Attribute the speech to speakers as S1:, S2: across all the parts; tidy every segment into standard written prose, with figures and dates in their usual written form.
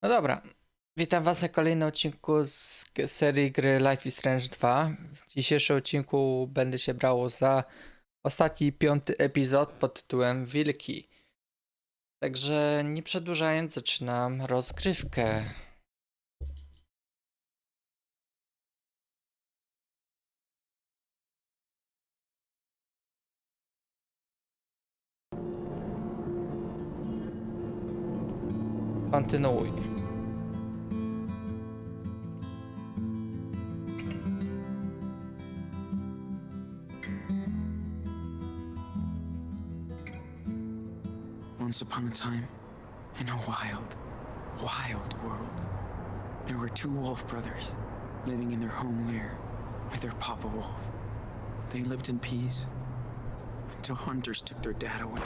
S1: No dobra, witam was na kolejnym odcinku z serii gry Life is Strange 2. W dzisiejszym odcinku będę się brało za ostatni, 5. epizod pod tytułem Wilki. Także nie przedłużając, zaczynam rozgrywkę. Kontynuuj.
S2: Once upon a time, in a wild, wild world, there were two wolf brothers living in their home lair with their papa wolf. They lived in peace until hunters took their dad away.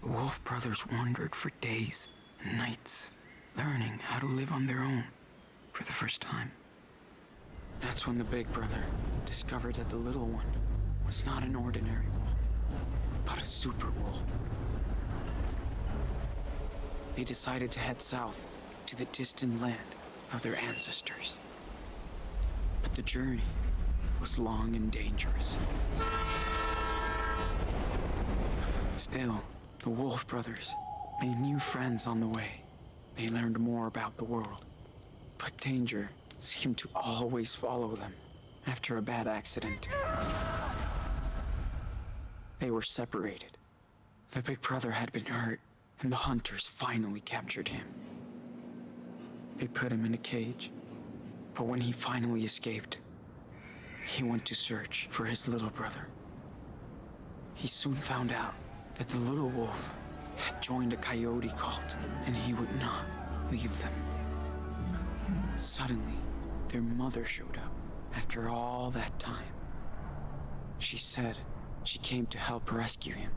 S2: The wolf brothers wandered for days and nights, learning how to live on their own for the first time. That's when the big brother discovered that the little one was not an ordinary wolf, but a super wolf. They decided to head south to the distant land of their ancestors. But the journey was long and dangerous. Still, the wolf brothers made new friends on the way. They learned more about the world, but danger seemed to always follow them after a bad accident. They were separated. The big brother had been hurt, and the hunters finally captured him. They put him in a cage, but when he finally escaped, he went to search for his little brother. He soon found out that the little wolf had joined a coyote cult, and he would not leave them. Suddenly, their mother showed up after all that time. She said she came to help rescue him.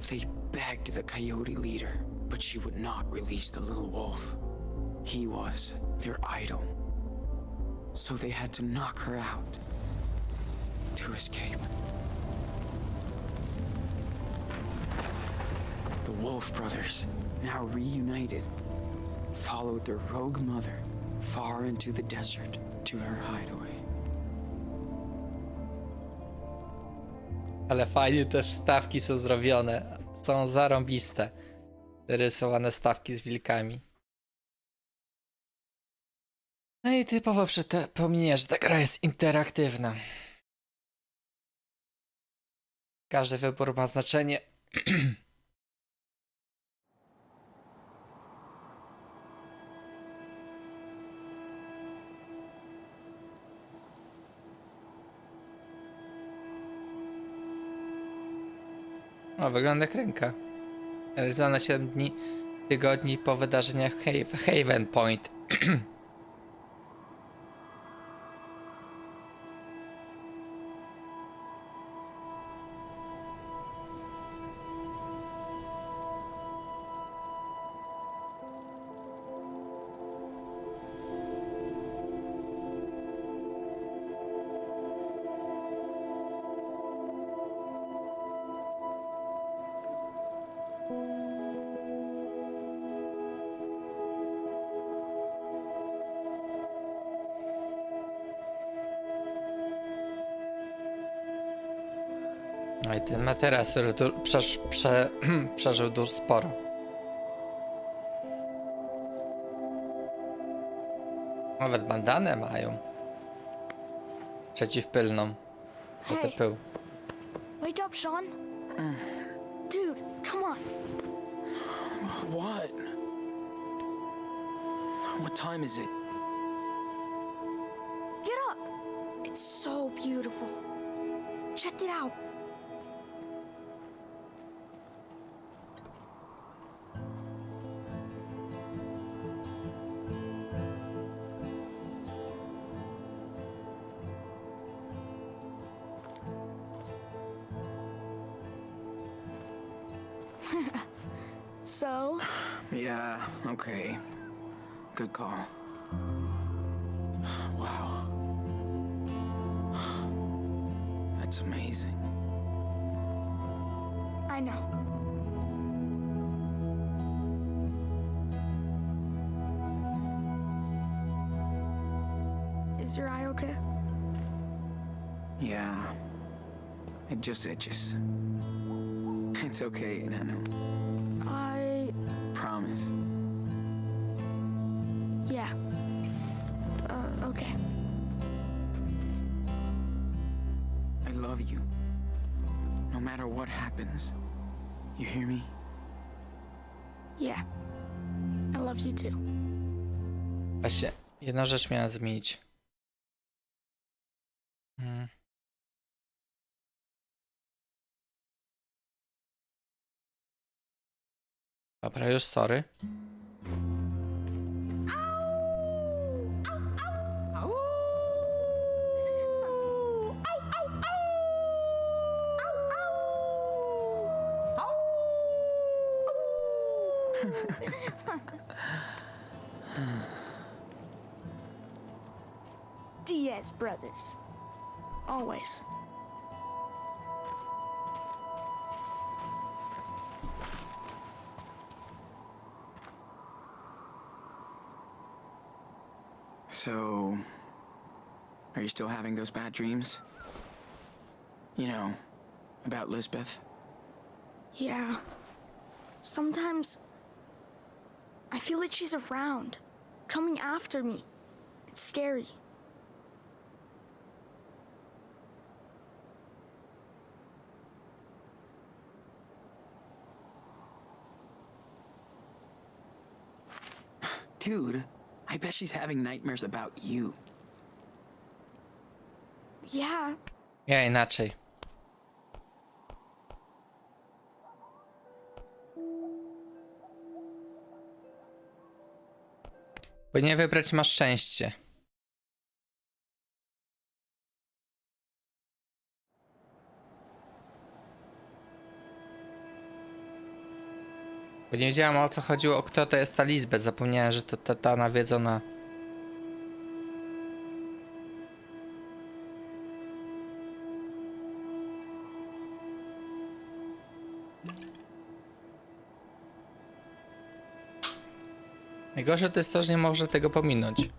S2: They begged the coyote leader, but she would not release the little wolf. He was their idol. So they had to knock her out to escape. The Wolf brothers, now reunited, followed their rogue mother far into the desert to her hideaway.
S1: Ale fajnie te wstawki są zrobione. Są zarąbiste. Rysowane stawki z wilkami. No i typowo przypomnienie, że ta gra jest interaktywna. Każdy wybór ma znaczenie. O, wygląda jak ręka. Realizowana 7 tygodni po wydarzeniach Haven Point. No i ten materac, który tu przeżył dużo sporo. Nawet bandanę mają. Przeciwpylną. Bo to pył.
S3: Wake up, Sean. Dude, come on.
S2: What? What time is it?
S3: Get up. It's so beautiful. Check it out. So?
S2: Yeah, okay. Good call. Wow. That's amazing.
S3: I know. Is your eye okay?
S2: Yeah. It just itches. It's okay, Nano.
S3: I...
S2: Promise.
S3: yeah. Okay.
S2: I love you. No matter what happens. You hear me?
S3: Yeah. I love you too.
S1: Właśnie, jedną rzecz miałem zmienić. Dobra, już sorry.
S3: Diaz brothers. Always.
S2: So, are you still having those bad dreams? You know, about Lisbeth?
S3: Yeah. Sometimes I feel like she's around, coming after me. It's scary.
S2: Dude, I bet she's having nightmares about you.
S3: Yeah.
S1: Ja inaczej. Bo nie wybrać ma szczęście. Bo nie wiedziałam, o co chodziło, o kto to jest ta Lisbeth. Zapomniałem, że to ta nawiedzona. Najgorsze to jest to, że nie może tego pominąć.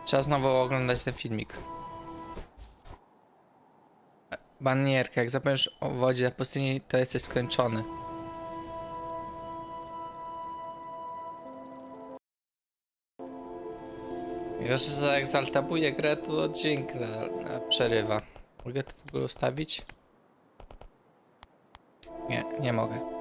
S1: Trzeba znowu oglądać ten filmik. Banierka, jak zapomnisz o wodzie na pustyni, to jesteś skończony. Już zaegzaltabuję grę, to odcinek przerywa. Mogę to w ogóle ustawić? Nie, nie mogę.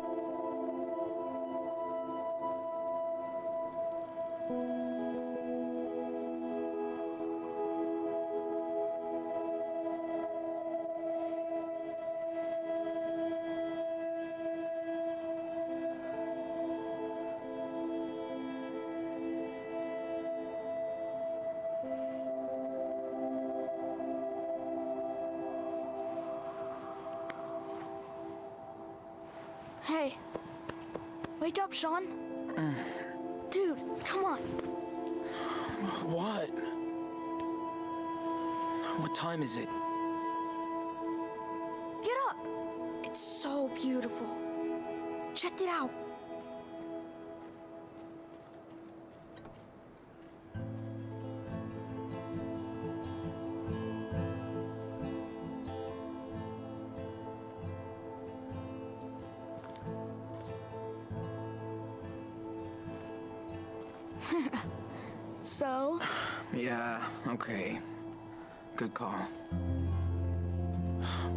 S3: Hey. Wake up, Sean. Dude, come on.
S2: What? What time is it?
S3: Get up. It's so beautiful. Check it out. So?
S2: Yeah, okay. Good call.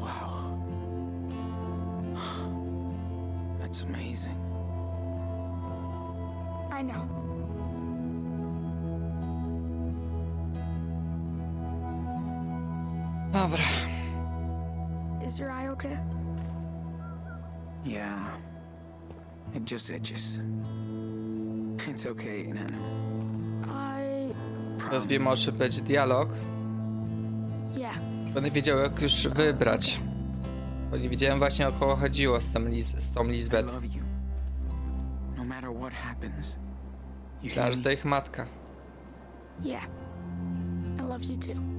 S2: Wow. That's amazing.
S3: I know.
S1: Dobra.
S3: Is your eye okay?
S2: Yeah. It just itches. It's okay, Nano.
S1: Teraz wiem, o czym będzie dialog.
S3: Yeah.
S1: Będę wiedział, jak już wybrać. Bo nie wiedziałem właśnie, o kogo chodziło z tą
S2: I
S1: Lisbeth.
S2: love you. No matter what happens. You
S1: Myślałem,
S2: hear
S1: że
S2: me?
S1: to ich matka.
S3: Yeah. I love you too.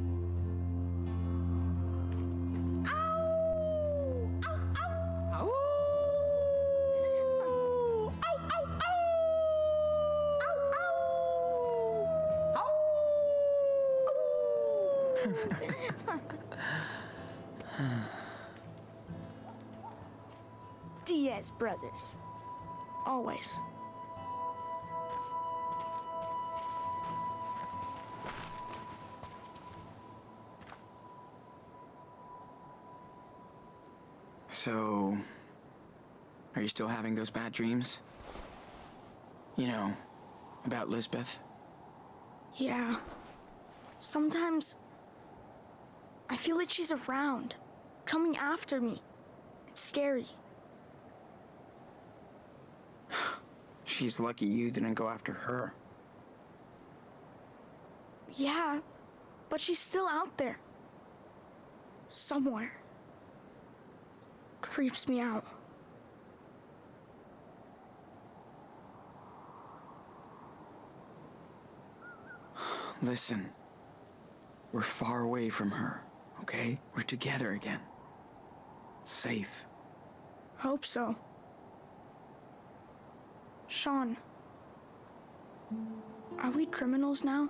S3: Diaz brothers. Always.
S2: So, are you still having those bad dreams? You know, about Lisbeth?
S3: Yeah. Sometimes I feel like she's around, coming after me. It's scary.
S2: She's lucky you didn't go after her.
S3: Yeah, but she's still out there. Somewhere. Creeps me out.
S2: Listen, we're far away from her, okay? We're together again. Safe.
S3: Hope so. Sean, are we criminals now?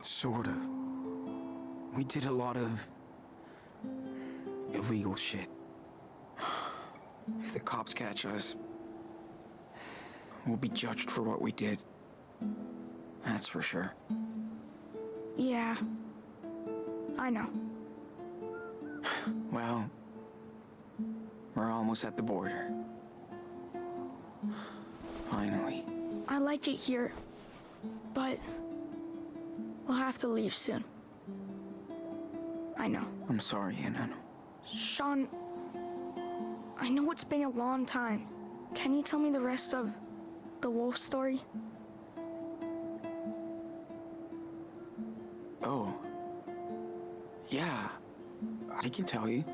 S2: Sort of. We did a lot of illegal shit. If the cops catch us, we'll be judged for what we did. That's for sure.
S3: Yeah, I know.
S2: Well, we're almost at the border. Finally.
S3: I like it here, but we'll have to leave soon. I know.
S2: I'm sorry, Enano.
S3: Sean, I know it's been a long time. Can you tell me the rest of the wolf story?
S2: Oh. Yeah, I can tell you.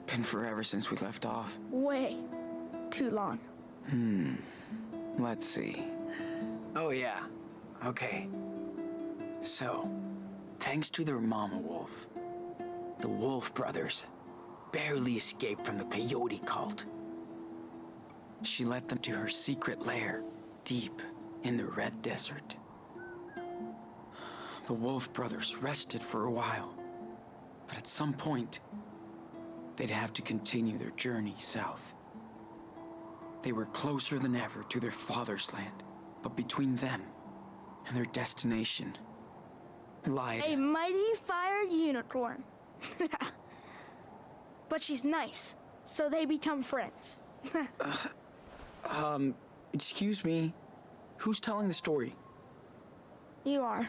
S2: Been forever since we left off.
S3: Way too long.
S2: Let's see. Oh yeah. Okay. So, thanks to their mama wolf, the Wolf brothers barely escaped from the coyote cult. She led them to her secret lair, deep in the Red Desert. The Wolf brothers rested for a while, but at some point, they'd have to continue their journey south. They were closer than ever to their father's land, but between them and their destination lied
S3: A mighty fire unicorn. But she's nice, so they become friends.
S2: Excuse me, who's telling the story?
S3: You are.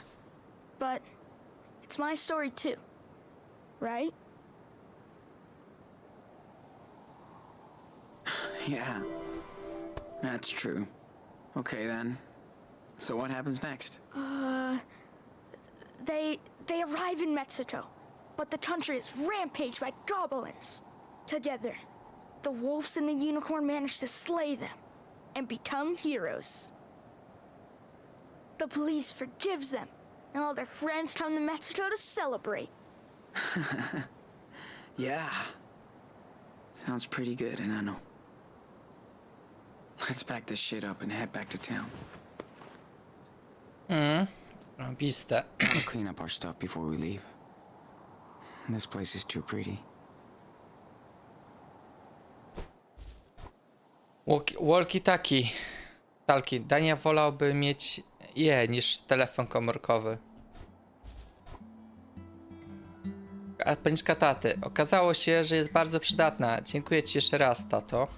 S3: But it's my story too, right?
S2: Yeah, that's true. Okay then, so what happens next?
S3: They arrive in Mexico, but the country is rampaged by goblins. Together, the wolves and the unicorn manage to slay them and become heroes. The police forgives them, and all their friends come to Mexico to celebrate.
S2: Yeah, sounds pretty good, and I know. Let's pack this shit up and head back to town.
S1: Obiste.
S2: Gotta clean up our stuff before we leave. This place is too pretty.
S1: Walkie-talkie. Talki. Dania wolałby mieć je niż telefon komórkowy. Apęczka taty. Okazało się, że jest bardzo przydatna. Dziękuję ci jeszcze raz, tato.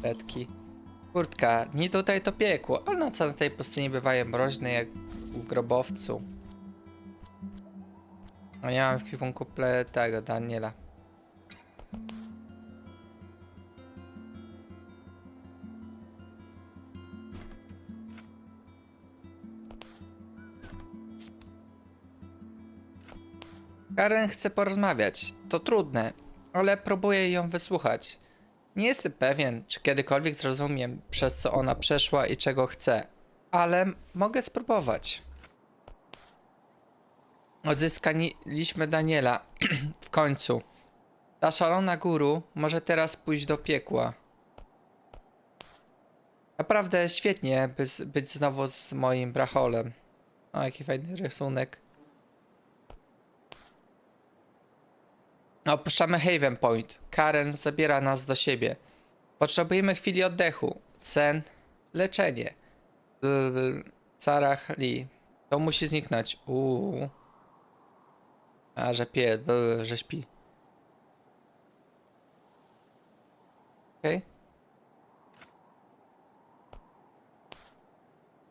S1: Redki. Kurtka. Nie tutaj to piekło, ale noce na tej pustyni bywają mroźne jak w grobowcu. No ja mam w kierunku tego Daniela. Karen chce porozmawiać. To trudne, ale próbuję ją wysłuchać. Nie jestem pewien, czy kiedykolwiek zrozumiem, przez co ona przeszła i czego chce, ale mogę spróbować. Odzyskaliśmy Daniela. W końcu. Ta szalona guru może teraz pójść do piekła. Naprawdę świetnie być znowu z moim bracholem. O, jaki fajny rysunek. Opuszczamy Haven Point. Karen zabiera nas do siebie. Potrzebujemy chwili oddechu. Sen, leczenie. Sarah Lee. To musi zniknąć. A, że że śpi. Okej.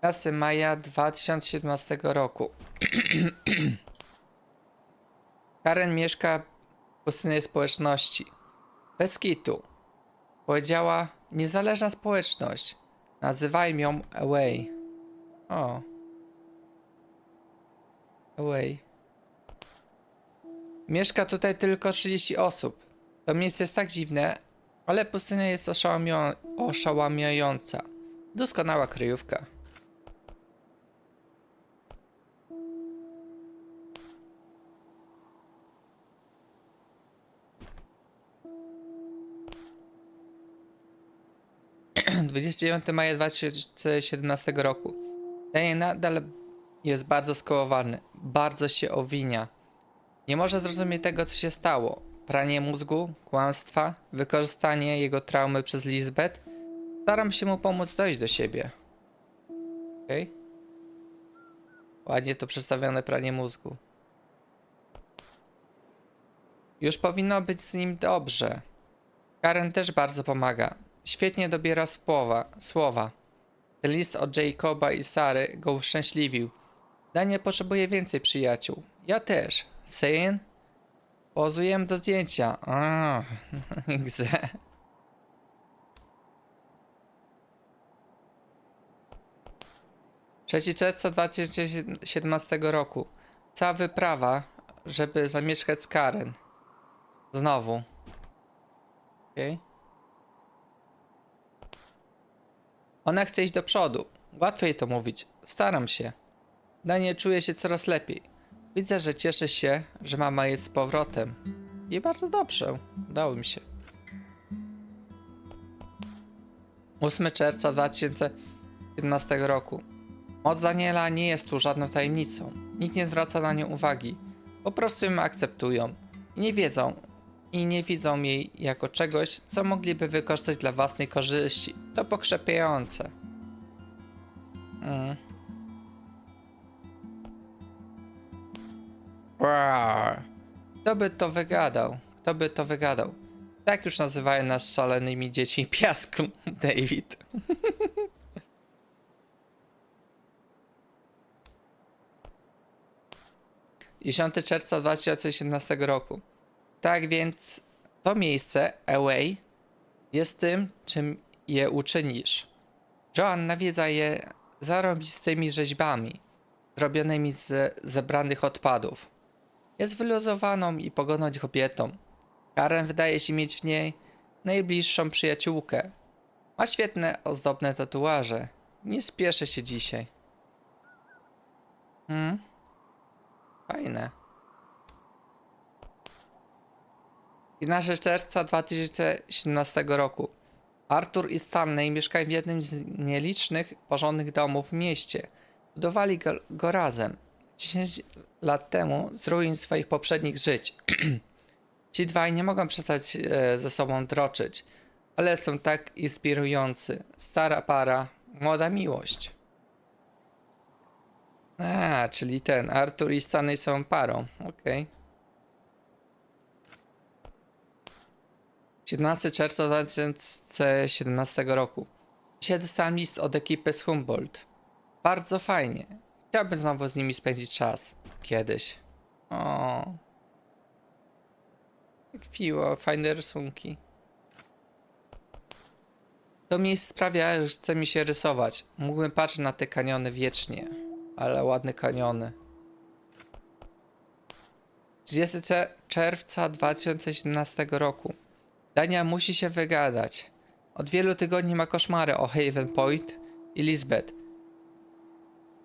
S1: 15 maja 2017 roku. Karen mieszka w pustynnej społeczności. Bez kitu. Powiedziała niezależna społeczność. Nazywajmy ją Away. O. Away. Mieszka tutaj tylko 30 osób. To miejsce jest tak dziwne, ale pustynia jest oszałamiająca. Doskonała kryjówka. - 29 maja 2017 roku. Daniel nadal jest bardzo skołowany. Bardzo się owinia. Nie może zrozumieć tego, co się stało. Pranie mózgu, kłamstwa, wykorzystanie jego traumy przez Lisbeth. Staram się mu pomóc dojść do siebie. Okej. Ładnie to przedstawione pranie mózgu. Już powinno być z nim dobrze. Karen też bardzo pomaga. Świetnie dobiera słowa. Ten list od Jacoba i Sary go uszczęśliwił. Daniel potrzebuje więcej przyjaciół. Ja też. Syn? Pozujemy do zdjęcia. Gze. Trzeci czerwca 2017 roku. Cała wyprawa, żeby zamieszkać z Karen. Znowu. Okej. Ona chce iść do przodu. Łatwo jej to mówić. Staram się. Daniel czuje się coraz lepiej. Widzę, że cieszy się, że mama jest z powrotem. I bardzo dobrze. Udało mi się. 8 czerwca 2017 roku. Moc Daniela nie jest tu żadną tajemnicą. Nikt nie zwraca na nią uwagi. Po prostu ją akceptują. I nie widzą jej jako czegoś, co mogliby wykorzystać dla własnej korzyści. To pokrzepiające. Kto by to wygadał? Kto by to wygadał? Tak już nazywają nas szalonymi dziećmi piasku, David. - 10 czerwca 2017 roku. Tak więc to miejsce, Away, jest tym, czym je uczynisz. Joan nawiedza je zarobistymi rzeźbami, zrobionymi z zebranych odpadów. Jest wyluzowaną i pogodną kobietą. Karen wydaje się mieć w niej najbliższą przyjaciółkę. Ma świetne, ozdobne tatuaże. Nie spieszę się dzisiaj. Fajne. 11 czerwca 2017 roku. Arthur i Stanley mieszkają w jednym z nielicznych porządnych domów w mieście. Budowali go razem. 10 lat temu z ruin swoich poprzednich żyć. Ci dwaj nie mogą przestać ze sobą droczyć, ale są tak inspirujący. Stara para, młoda miłość. Czyli ten Arthur i Stanley są parą. Okej. 17 czerwca 2017 roku. Dzisiaj dostałem list od ekipy z Humboldt. Bardzo fajnie. Chciałbym znowu z nimi spędzić czas. Kiedyś. O. Jak piło, fajne rysunki. To miejsce sprawia, że chce mi się rysować. Mógłbym patrzeć na te kaniony wiecznie. Ale ładne kaniony. 30 czerwca 2017 roku. Dania musi się wygadać. Od wielu tygodni ma koszmary o Haven Point i Lisbeth.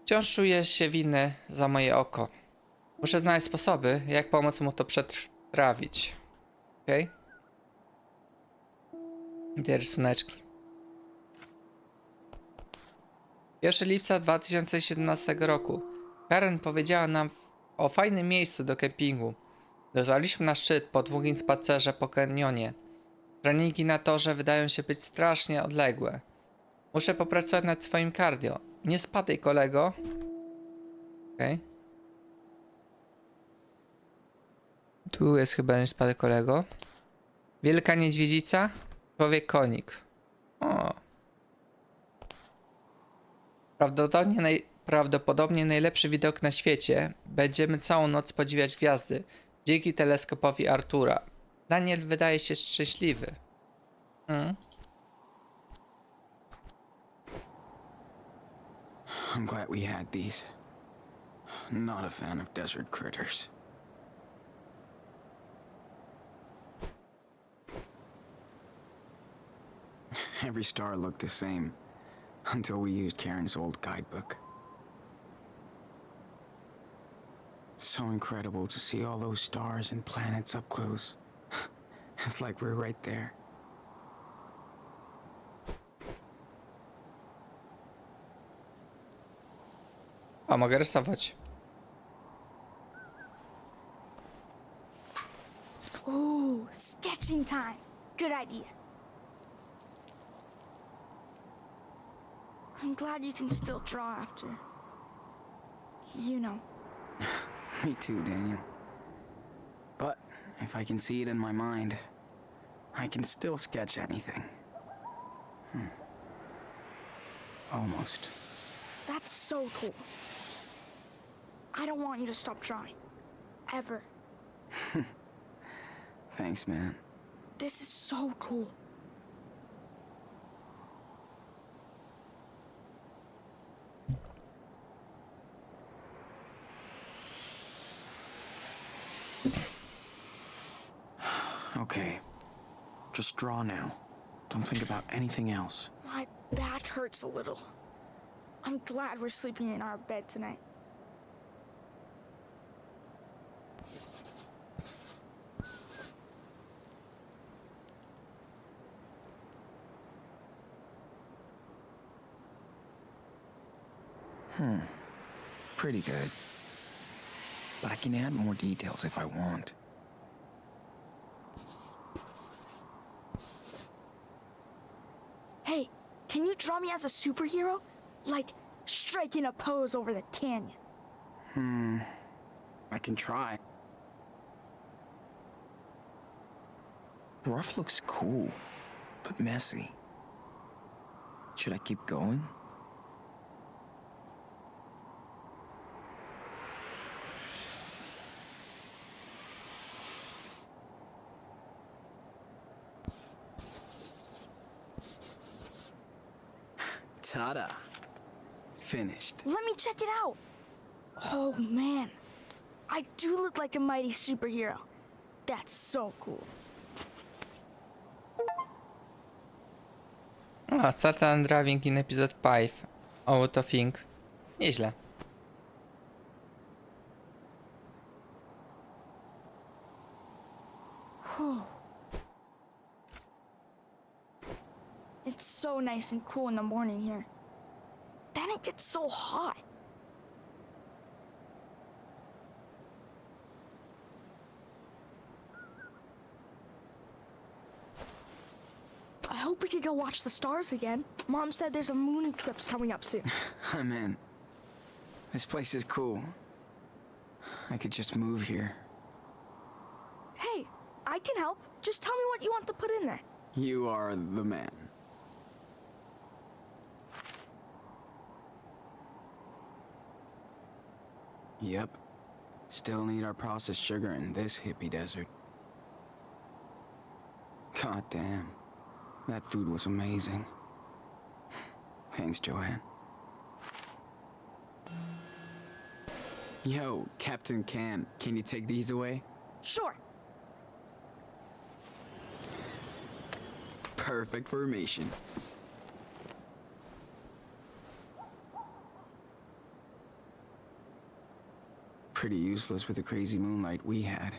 S1: Wciąż czuję się winny za moje oko. Muszę znaleźć sposoby, jak pomóc mu to przetrawić. Okej? Okay? Te rysuneczki. 1 lipca 2017 roku. Karen powiedziała nam o fajnym miejscu do kempingu. Dotarliśmy na szczyt po długim spacerze po kanionie. Treningi na torze wydają się być strasznie odległe. Muszę popracować nad swoim cardio. Nie spadaj, kolego. Okej. Tu jest chyba nie spadaj, kolego. Wielka niedźwiedzica. Człowiek konik. O. Prawdopodobnie najlepszy widok na świecie. Będziemy całą noc podziwiać gwiazdy. Dzięki teleskopowi Artura. Daniel wydaje się szczęśliwy.
S2: I'm glad we had these. Not a fan of desert critters. Every star looked the same until we used Karen's old guidebook. So incredible to see all those stars and planets up close. It's like we're right there.
S1: A mogę rysować.
S3: Ooh, sketching time. Good idea. I'm glad you can still draw after. You know.
S2: Me too, Daniel. But if I can see it in my mind, I can still sketch anything. Almost.
S3: That's so cool. I don't want you to stop drawing. Ever.
S2: Thanks, man.
S3: This is so cool.
S2: Okay. Just draw now. Don't think about anything else.
S3: My back hurts a little. I'm glad we're sleeping in our bed tonight.
S2: Pretty good. But I can add more details if I want.
S3: Hey, can you draw me as a superhero? Like, striking a pose over the canyon.
S2: I can try. Rough looks cool, but messy. Should I keep going? Ta-da. Finished.
S3: Let me check it out. Oh man, I do look like a mighty superhero. That's so cool.
S1: A, Start and Driving in Epizod 5. Out of Think. Nieźle.
S3: It's so nice and cool in the morning here. Then it gets so hot. I hope we can go watch the stars again. Mom said there's a moon eclipse coming up soon.
S2: I'm in. This place is cool. I could just move here.
S3: Hey, I can help. Just tell me what you want to put in there.
S2: You are the man. Yep. Still need our processed sugar in this hippie desert. God damn. That food was amazing. Thanks, Joanne. Yo, Captain Can you take these away?
S3: Sure.
S2: Perfect formation. Pretty useless with the crazy moonlight we had.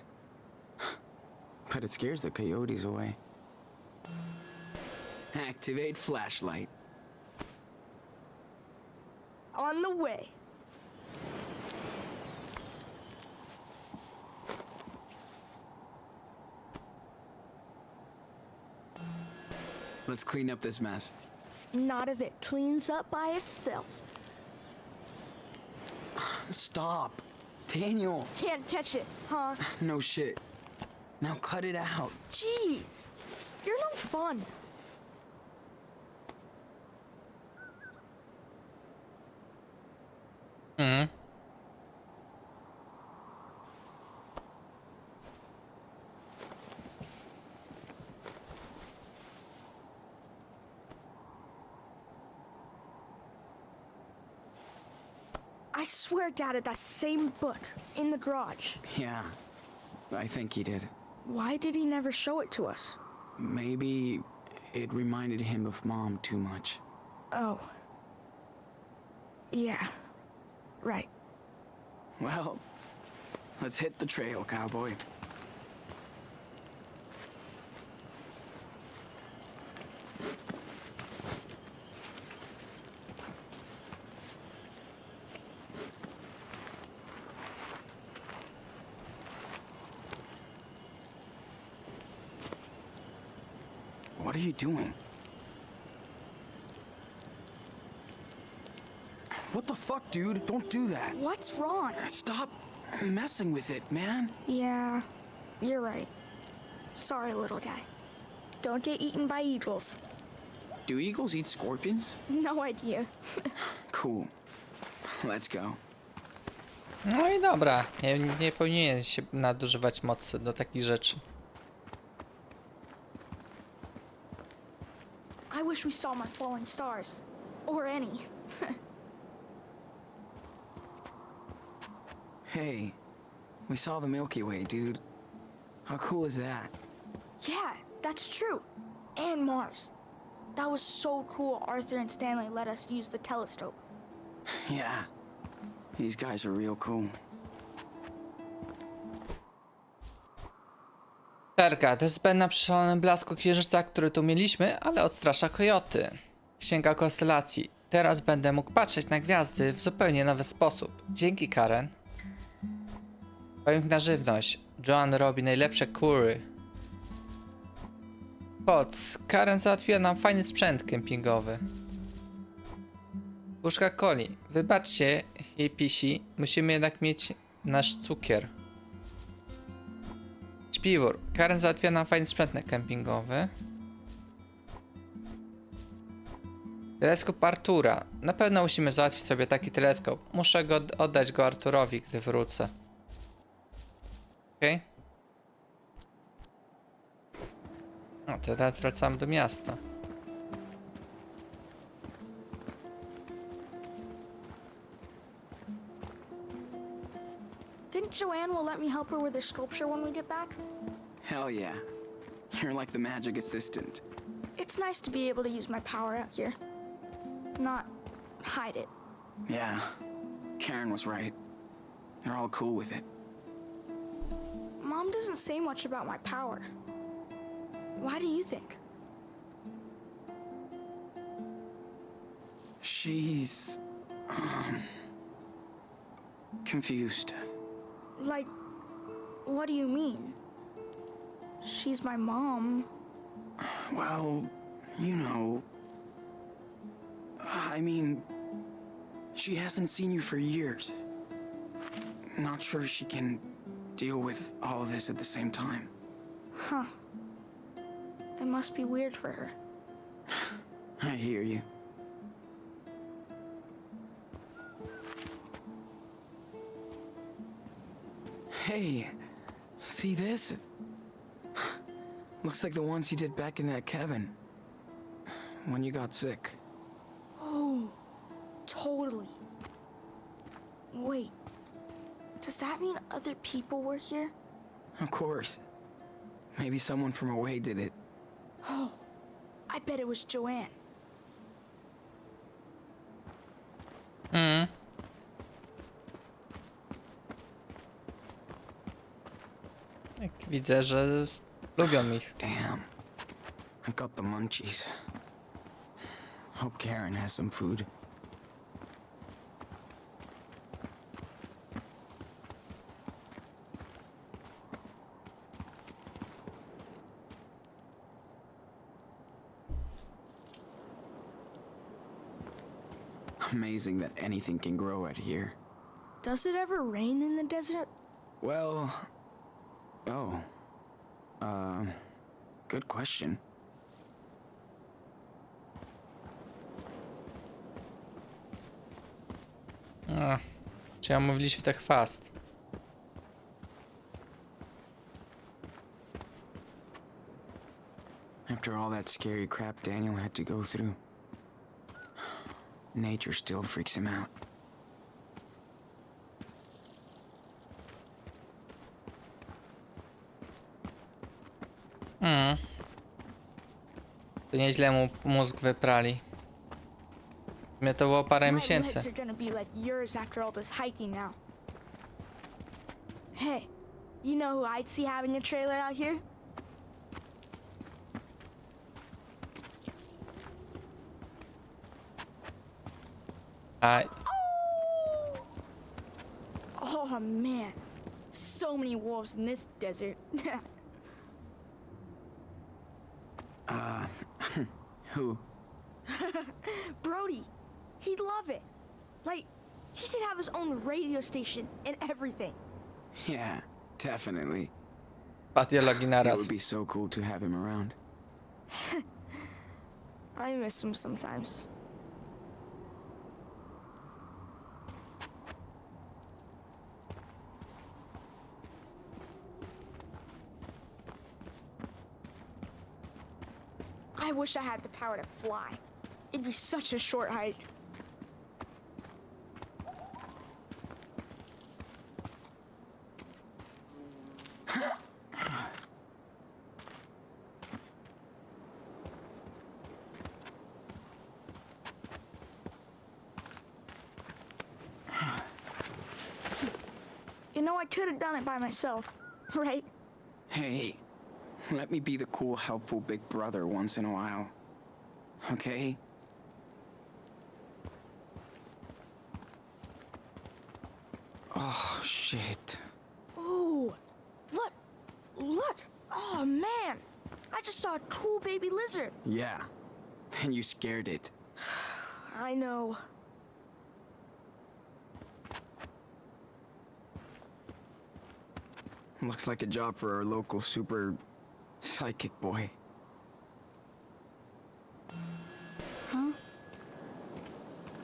S2: But it scares the coyotes away. Activate flashlight.
S3: On the way.
S2: Let's clean up this mess.
S3: Not if it cleans up by itself.
S2: Stop. Daniel.
S3: Can't catch it, huh?
S2: No shit. Now cut it out.
S3: Jeez, you're no fun.
S1: Mhm.
S3: I swear Dad had that same book in the garage.
S2: Yeah, I think he did.
S3: Why did he never show it to us?
S2: Maybe it reminded him of Mom too much.
S3: Oh. Yeah. Right.
S2: Well, let's hit the trail, cowboy. What are you doing? What the fuck, dude? Don't do that.
S3: What's wrong?
S2: Stop messing with it, man.
S3: Yeah, you're right. Sorry, little guy. Don't get eaten by eagles.
S2: Do eagles eat scorpions?
S3: No idea.
S2: Cool. Let's go.
S1: No i dobra, nie powinien się nadużywać mocy do takich rzeczy.
S3: I wish we saw my falling stars. Or any.
S2: Hey, we saw the Milky Way, dude. How cool is that?
S3: Yeah, that's true. And Mars. That was so cool Arthur and Stanley let us use the telescope.
S2: Yeah. These guys are real cool.
S1: Terka, też zbędna przy szalonym blasku księżyca, który tu mieliśmy, ale odstrasza kojoty. Księga konstelacji. Teraz będę mógł patrzeć na gwiazdy w zupełnie nowy sposób. Dzięki, Karen. Piękna żywność. Joan robi najlepsze kury. Poc. Karen załatwiła nam fajny sprzęt kempingowy. Puszka coli. Wybaczcie, hipisi, musimy jednak mieć nasz cukier. Śpiwór. Karen załatwia nam fajny sprzęt kempingowy. Teleskop Artura. Na pewno musimy załatwić sobie taki teleskop. Muszę oddać go Arturowi, gdy wrócę. Okej. No, teraz wracamy do miasta.
S3: Think Joanne will let me help her with her sculpture when we get back?
S2: Hell yeah. You're like the magic assistant.
S3: It's nice to be able to use my power out here. Not hide it.
S2: Yeah. Karen was right. They're all cool with it.
S3: Mom doesn't say much about my power. Why do you think?
S2: She's... confused.
S3: Like, what do you mean? She's my mom.
S2: Well, you know... I mean... She hasn't seen you for years. Not sure she can deal with all of this at the same time.
S3: Huh. It must be weird for her.
S2: I hear you. Hey, see this? Looks like the ones you did back in that cabin. When you got sick.
S3: Oh, totally. Wait, does that mean other people were here?
S2: Of course. Maybe someone from away did it.
S3: Oh, I bet it was Joanne.
S1: Jak widzę, że lubią ich.
S2: Damn. I've got the munchies. Hope Karen has some food. Amazing that anything can grow out here.
S3: Does it ever rain in the desert?
S2: Well... Oh. Good question.
S1: Czemu mówiliśmy tak fast?
S2: After all that scary crap Daniel had to go through, nature still freaks him out.
S1: To nieźle mu mózg wyprali. Mnie to było parę
S3: My
S1: miesięcy.
S3: legs are gonna be like yours after all this hiking now. Hey, you know who I'd see having a trailer out here?
S1: A
S3: Oh man, so many wolves in this desert.
S2: Who?
S3: Brody, he'd love it. Like, he could have his own radio station and everything.
S2: Yeah, definitely.
S1: patiologii
S2: It
S1: naraz.
S2: would be so cool to have him around.
S3: I miss him sometimes. I wish I had the power to fly. It'd be such a short hike. You know, I could have done it by myself, right?
S2: Hey, let me be the cool, helpful big brother once in a while. Okay? Oh, shit.
S3: Ooh, look, look. Oh man, I just saw a cool baby lizard.
S2: Yeah, and you scared it.
S3: I know.
S2: Looks like a job for our local super psychic boy.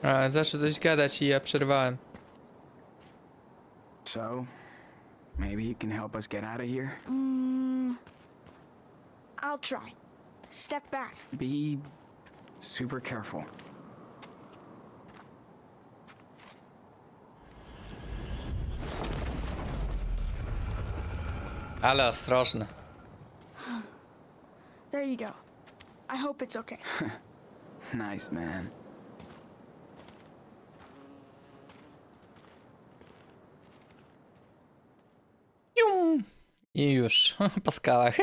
S1: A, zaczął coś gadać i ja przerwałem.
S2: So, maybe you can help us get out of here?
S3: I'll try. Step back.
S2: Be super careful.
S1: Ale ostrożny.
S3: There you go. I hope it's okay.
S2: Nice, man.
S1: Jum. I już, po skałach.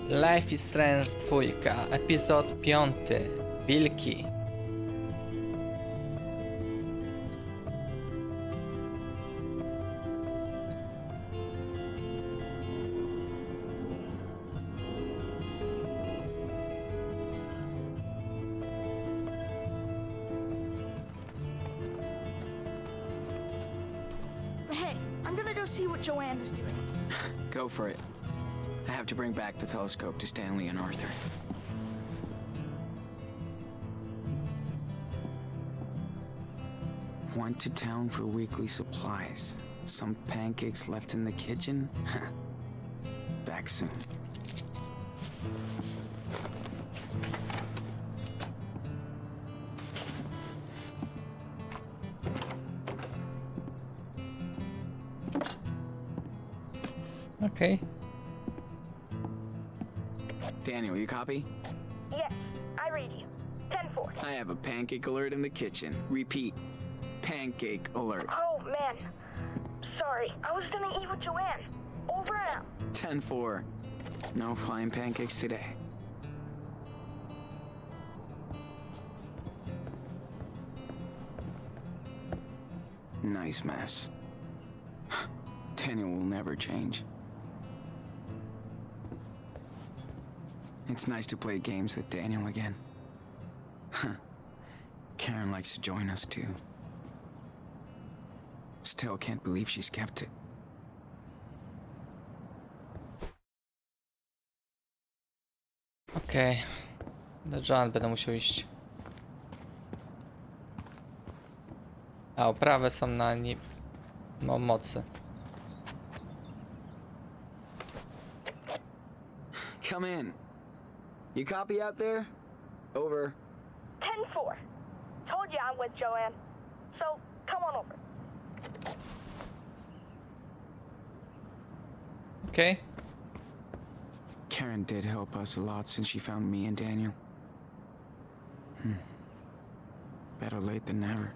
S1: Life is Strange 2, epizod 5, Wilki.
S3: Hey, I'm gonna go see what Joanna's doing.
S2: Go for it. I have to bring back the telescope to Stanley and Arthur. Went to town for weekly supplies. Some pancakes left in the kitchen? Back soon.
S1: Okej.
S2: Daniel, you copy?
S3: Yes, I read you. 10-4.
S2: I have a pancake alert in the kitchen. Repeat. Pancake alert.
S3: Oh, man. Sorry, I was gonna eat with Joanne. Over and out.
S2: 10-4. No flying pancakes today. Nice mess. Daniel will never change. It's nice to play games with Daniel again. Karen likes to join us too. Still can't believe she's kept it.
S1: Okej. Do John będę musiał iść. A oprawy są na nim. No mocy.
S2: Come in. You copy out there? Over.
S3: 10-4. Told you I'm with Joanne. So, come on over.
S1: Okej.
S2: Karen did help us a lot since she found me and Daniel. Better late than never.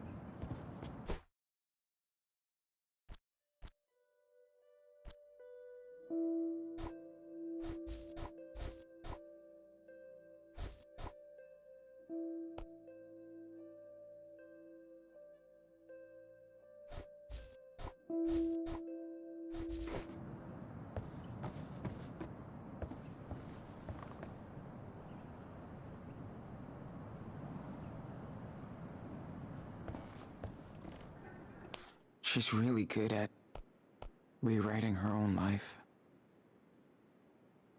S2: She's really good at rewriting her own life.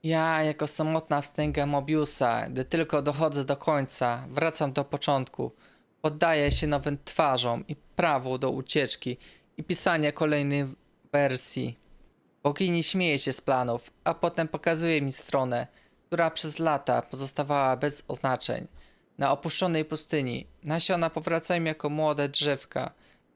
S1: Ja, jako samotna wstęga Mobiusa, gdy tylko dochodzę do końca, wracam do początku, poddaję się nowym twarzom i prawu do ucieczki i pisania kolejnej wersji. Bogini śmieje się z planów, a potem pokazuje mi stronę, która przez lata pozostawała bez oznaczeń. Na opuszczonej pustyni nasiona powracają jako młode drzewka,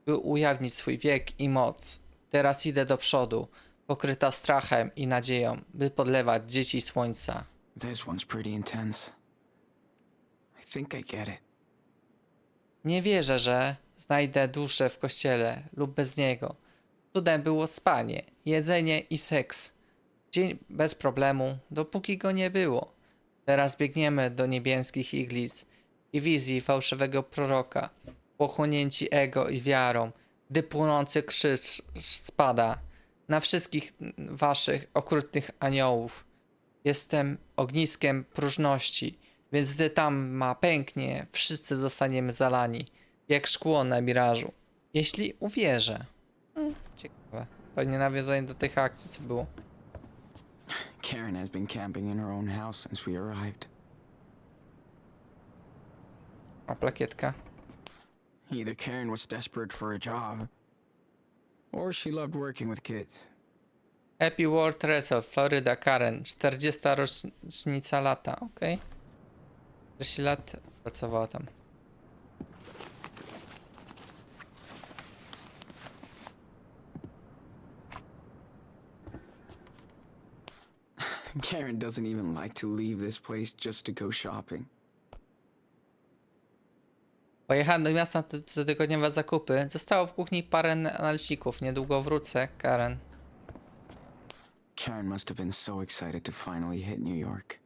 S1: by ujawnić swój wiek i moc. Teraz idę do przodu, pokryta strachem i nadzieją, by podlewać dzieci słońca.
S2: This one's pretty intense. I think I get it.
S1: Nie wierzę, że znajdę duszę w kościele lub bez niego. Cudem było spanie, jedzenie i seks. Dzień bez problemu, dopóki go nie było. Teraz biegniemy do niebieskich iglic i wizji fałszywego proroka, pochłonięci ego i wiarą, gdy płonący krzyż spada na wszystkich waszych okrutnych aniołów. Jestem ogniskiem próżności, więc gdy tam ma pęknie, wszyscy zostaniemy zalani, jak szkło na mirażu. Jeśli uwierzę. Ciekawe. Pewnie nawiązanie do tych akcji, co było.
S2: Karen has been camping in her own house since we arrived.
S1: O, plakietka.
S2: Either Karen was desperate for a job, or she loved working with kids.
S1: Happy World Resort, Floryda, Karen. 40. rocznica lata, okej. 40 lat pracowała tam.
S2: Karen doesn't even like to leave this place just to go shopping.
S1: Pojechałem do miasta na cotygodniowe zakupy. Zostało w kuchni parę naleśników. Niedługo wrócę, Karen.
S2: Karen must have been so excited to finally hit New York.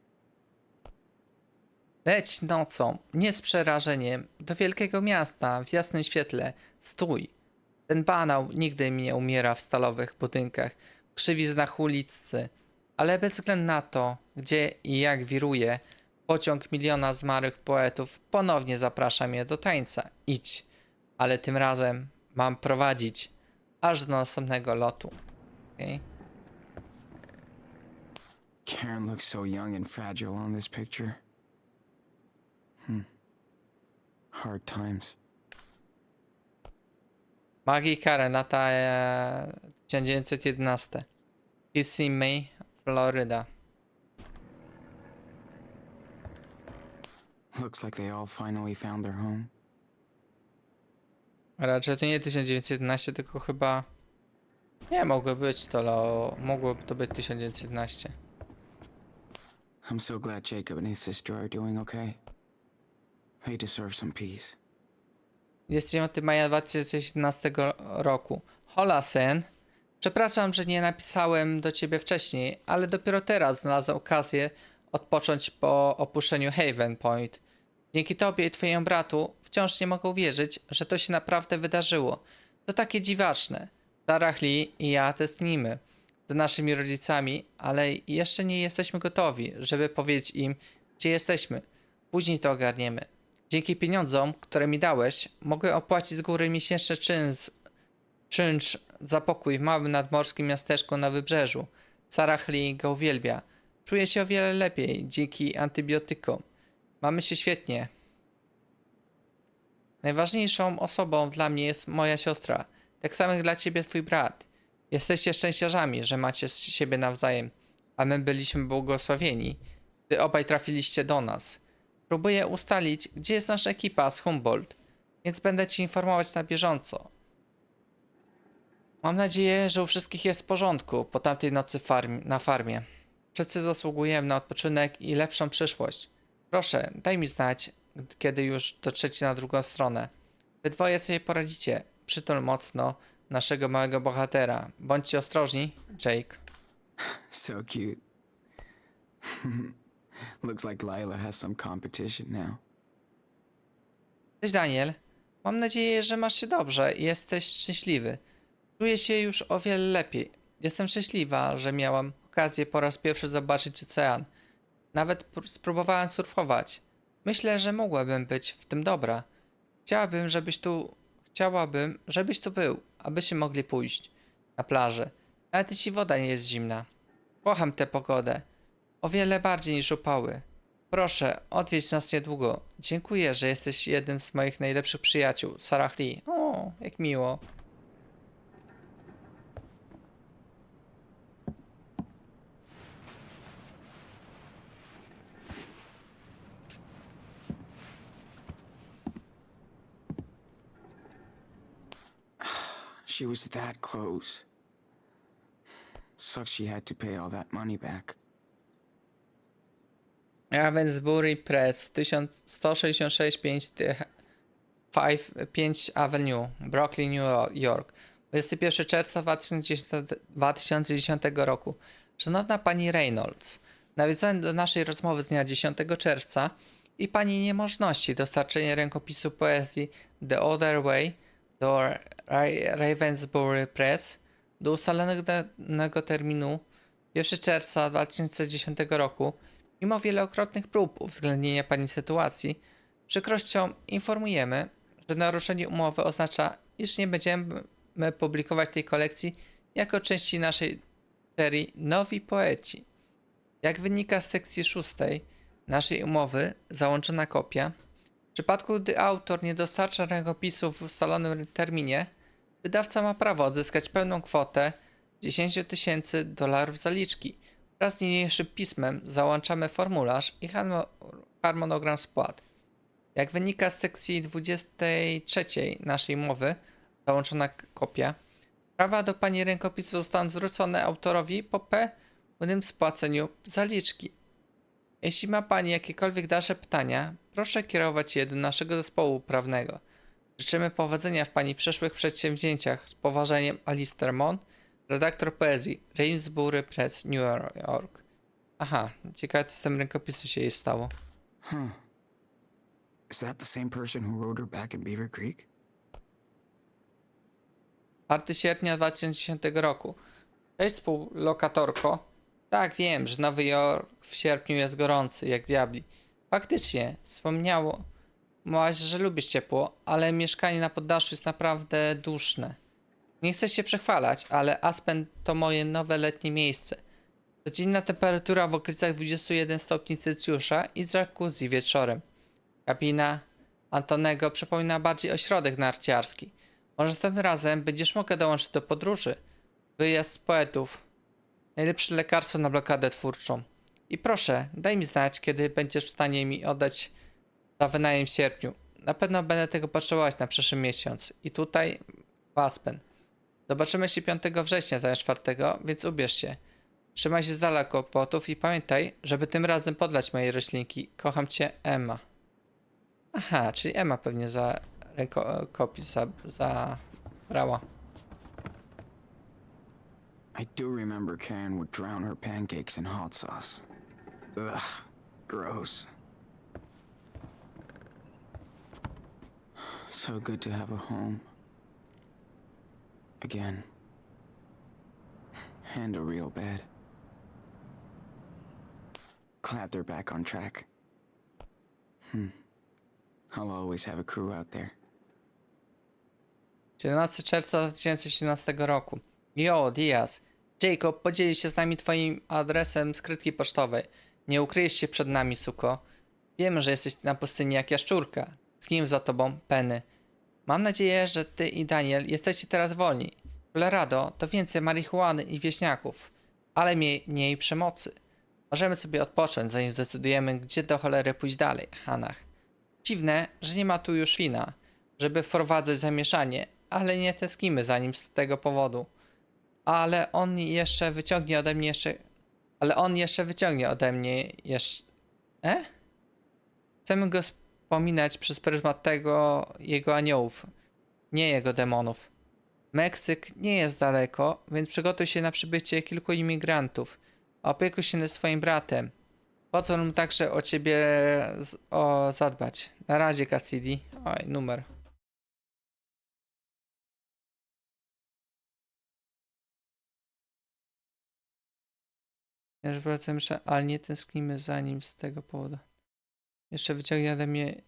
S1: Leć nocą, nie z przerażeniem, do wielkiego miasta, w jasnym świetle. Stój. Ten banał nigdy mi nie umiera w stalowych budynkach, w krzywiznach ulicy. Ale bez względu na to, gdzie i jak wiruje, pociąg miliona zmarłych poetów ponownie zaprasza mnie do tańca. Idź. Ale tym razem mam prowadzić aż do następnego lotu. Okay.
S2: Karen looks so young and fragile on this picture. Hard times.
S1: Magii Karen, lata 1911. Kissimmee, Floryda.
S2: Looks like they all finally found their home.
S1: Raczej to nie 1911, tylko chyba... Nie, mogłoby być to 1911.
S2: I'm so glad Jacob and his sister are doing okay. They deserve some peace.
S1: Jest 9 maja 2017 roku. Hola, syn. Przepraszam, że nie napisałem do ciebie wcześniej, ale dopiero teraz znalazłem okazję odpocząć po opuszczeniu Haven Point. Dzięki tobie i twojemu bratu wciąż nie mogę uwierzyć, że to się naprawdę wydarzyło. To takie dziwaczne. Sarah Lee i ja tęsknimy za naszymi rodzicami, ale jeszcze nie jesteśmy gotowi, żeby powiedzieć im, gdzie jesteśmy. Później to ogarniemy. Dzięki pieniądzom, które mi dałeś, mogłem opłacić z góry miesięczny czynsz za pokój w małym nadmorskim miasteczku na wybrzeżu. Sarah Lee go uwielbia. Czuję się o wiele lepiej dzięki antybiotykom. Mamy się świetnie. Najważniejszą osobą dla mnie jest moja siostra. Tak samo jak dla ciebie twój brat. Jesteście szczęściarzami, że macie siebie nawzajem, a my byliśmy błogosławieni, gdy obaj trafiliście do nas. Próbuję ustalić, gdzie jest nasza ekipa z Humboldt, więc będę ci informować na bieżąco. Mam nadzieję, że u wszystkich jest w porządku po tamtej nocy na farmie. Wszyscy zasługujemy na odpoczynek i lepszą przyszłość. Proszę, daj mi znać, kiedy już dotrzecie na drugą stronę. Wy dwoje sobie poradzicie. Przytul mocno naszego małego bohatera. Bądźcie ostrożni, Jake.
S2: So cute. Looks like Lila has some competition now.
S1: Cześć, Daniel. Mam nadzieję, że masz się dobrze i jesteś szczęśliwy. Czuję się już o wiele lepiej. Jestem szczęśliwa, że miałam okazję po raz pierwszy zobaczyć ocean. Nawet spróbowałem surfować. Myślę, że mogłabym być w tym dobra. Chciałabym, żebyś tu był, abyśmy mogli pójść na plażę. Nawet jeśli woda nie jest zimna. Kocham tę pogodę. O wiele bardziej niż upały. Proszę, odwiedź nas niedługo. Dziękuję, że jesteś jednym z moich najlepszych przyjaciół, Sarah Lee. O, jak miło.
S2: She was that close. Sucks she had to pay all that money back.
S1: Ravensbury Press 1166 5 Avenue, Brooklyn, New York. 21 czerwca 2010 roku. Szanowna pani Reynolds, nawiązałem do naszej rozmowy z dnia 10 czerwca i pani niemożności dostarczenia rękopisu poezji The Other Way do Ravensbury Press do ustalonego terminu 1 czerwca 2010 roku. Mimo wielokrotnych prób uwzględnienia pani sytuacji, z przykrością informujemy, że naruszenie umowy oznacza, iż nie będziemy publikować tej kolekcji jako części naszej serii Nowi Poeci. Jak wynika z sekcji 6 naszej umowy, załączona kopia, w przypadku gdy autor nie dostarcza rękopisów w ustalonym terminie, wydawca ma prawo odzyskać pełną kwotę $10,000 zaliczki. Wraz z niniejszym pismem załączamy formularz i harmonogram spłat. Jak wynika z sekcji 23 naszej umowy, załączona kopia, prawa do pani rękopisu zostaną zwrócone autorowi po pełnym spłaceniu zaliczki. Jeśli ma pani jakiekolwiek dalsze pytania, proszę kierować je do naszego zespołu prawnego. Życzymy powodzenia w pani przyszłych przedsięwzięciach. Z poważaniem, Alistair Mon, redaktor poezji, Ravensbury Press, New York. Aha, ciekawe co z tym rękopisu się jej stało.
S2: Is that the same person who wrote her back in Beaver Creek?
S1: 4 sierpnia 2010 roku. Cześć współlokatorko. Tak, wiem, że Nowy Jork w sierpniu jest gorący, jak diabli. Faktycznie, wspomniałaś, że lubisz ciepło, ale mieszkanie na poddaszu jest naprawdę duszne. Nie chcę się przechwalać, ale Aspen to moje nowe letnie miejsce. Codzienna temperatura w okolicach 21 stopni Celsjusza i z jacuzzi wieczorem. Kabina Antonego przypomina bardziej ośrodek narciarski. Może tym razem będziesz mogła dołączyć do podróży. Wyjazd poetów. Najlepsze lekarstwo na blokadę twórczą. I proszę, daj mi znać, kiedy będziesz w stanie mi oddać za wynajem w sierpniu. Na pewno będę tego potrzebować na przyszły miesiąc. I tutaj w Aspen. Zobaczymy się 5 września zamiast 4, więc ubierz się. Trzymaj się z dala kłopotów i pamiętaj, żeby tym razem podlać mojej roślinki. Kocham cię, Emma. Aha, czyli Emma pewnie za rękopis zabrała.
S2: I do remember Karen would drown her pancakes in hot sauce. Ugh, gross. So good to have a home. Again. And a real bed. Glad they're back on track. I'll always have a crew out there.
S1: 17 czerwca 2017 roku. Yo, Diaz. Jacob, podzieli się z nami twoim adresem skrytki pocztowej. Nie ukryjesz się przed nami, suko. Wiemy, że jesteś na pustyni jak jaszczurka. Zginię za tobą, Penny. Mam nadzieję, że ty i Daniel jesteście teraz wolni. Colorado to więcej marihuany i wieśniaków, ale mniej przemocy. Możemy sobie odpocząć, zanim zdecydujemy, gdzie do cholery pójść dalej, Hanach. Dziwne, że nie ma tu już wina, żeby wprowadzać zamieszanie, ale nie tęsknimy za nim z tego powodu. Ale on jeszcze wyciągnie ode mnie jeszcze... Chcemy go wspominać przez pryzmat jego aniołów, nie jego demonów. Meksyk nie jest daleko, więc przygotuj się na przybycie kilku imigrantów. Opiekuj się swoim bratem. Pozwól mu także o ciebie zadbać. Na razie, Cassidy. Oj, numer. Ja już wracam jeszcze, ale nie tęsknimy za nim z tego powodu. Jeszcze wyciągnie ode mnie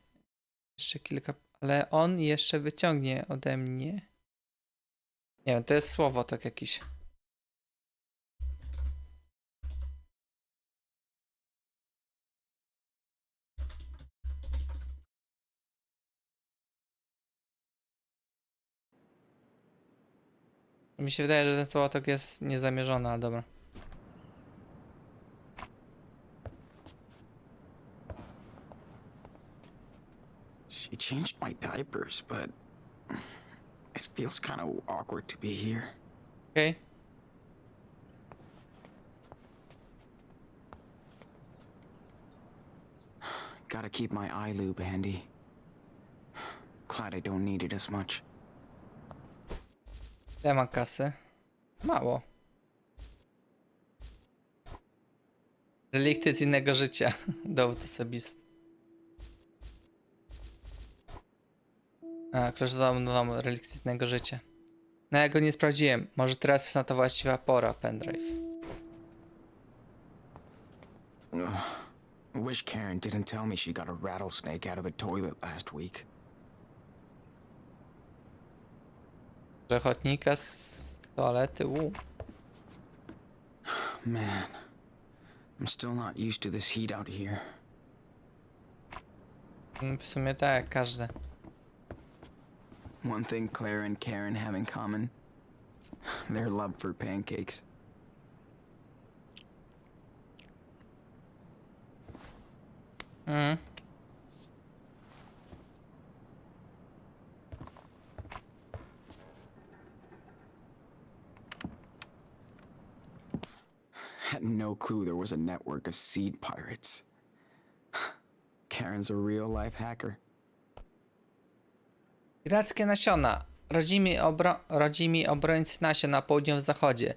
S1: jeszcze kilka... Ale on jeszcze wyciągnie ode mnie... Nie wiem, to jest słowo tak jakieś. Mi się wydaje, że ten słowotok jest niezamierzony, ale dobra.
S2: She changed my diapers, but it feels kind of awkward to be here.
S1: Okej.
S2: Gotta keep my eye lube handy. Glad I don't need it as much.
S1: Ja mam kasy. Mało. Relikty z innego życia. Dowód osobisty. A, klucz do domu, relikty z innego życia. No ja go nie sprawdziłem. Może teraz jest na to właściwa pora, pendrive.
S2: I wish Karen didn't tell me she got a rattlesnake out of the toilet last week.
S1: Grzechotnika z toalety.
S2: Man, I'm still not used to this heat out here.
S1: W sumie tak, jak każdy.
S2: One thing Claire and Karen have in common, their love for pancakes. Had no clue there was a network of seed pirates. Karen's a real-life hacker.
S1: Pirackie nasiona. Rodzimi obrońcy nasion na południowym zachodzie.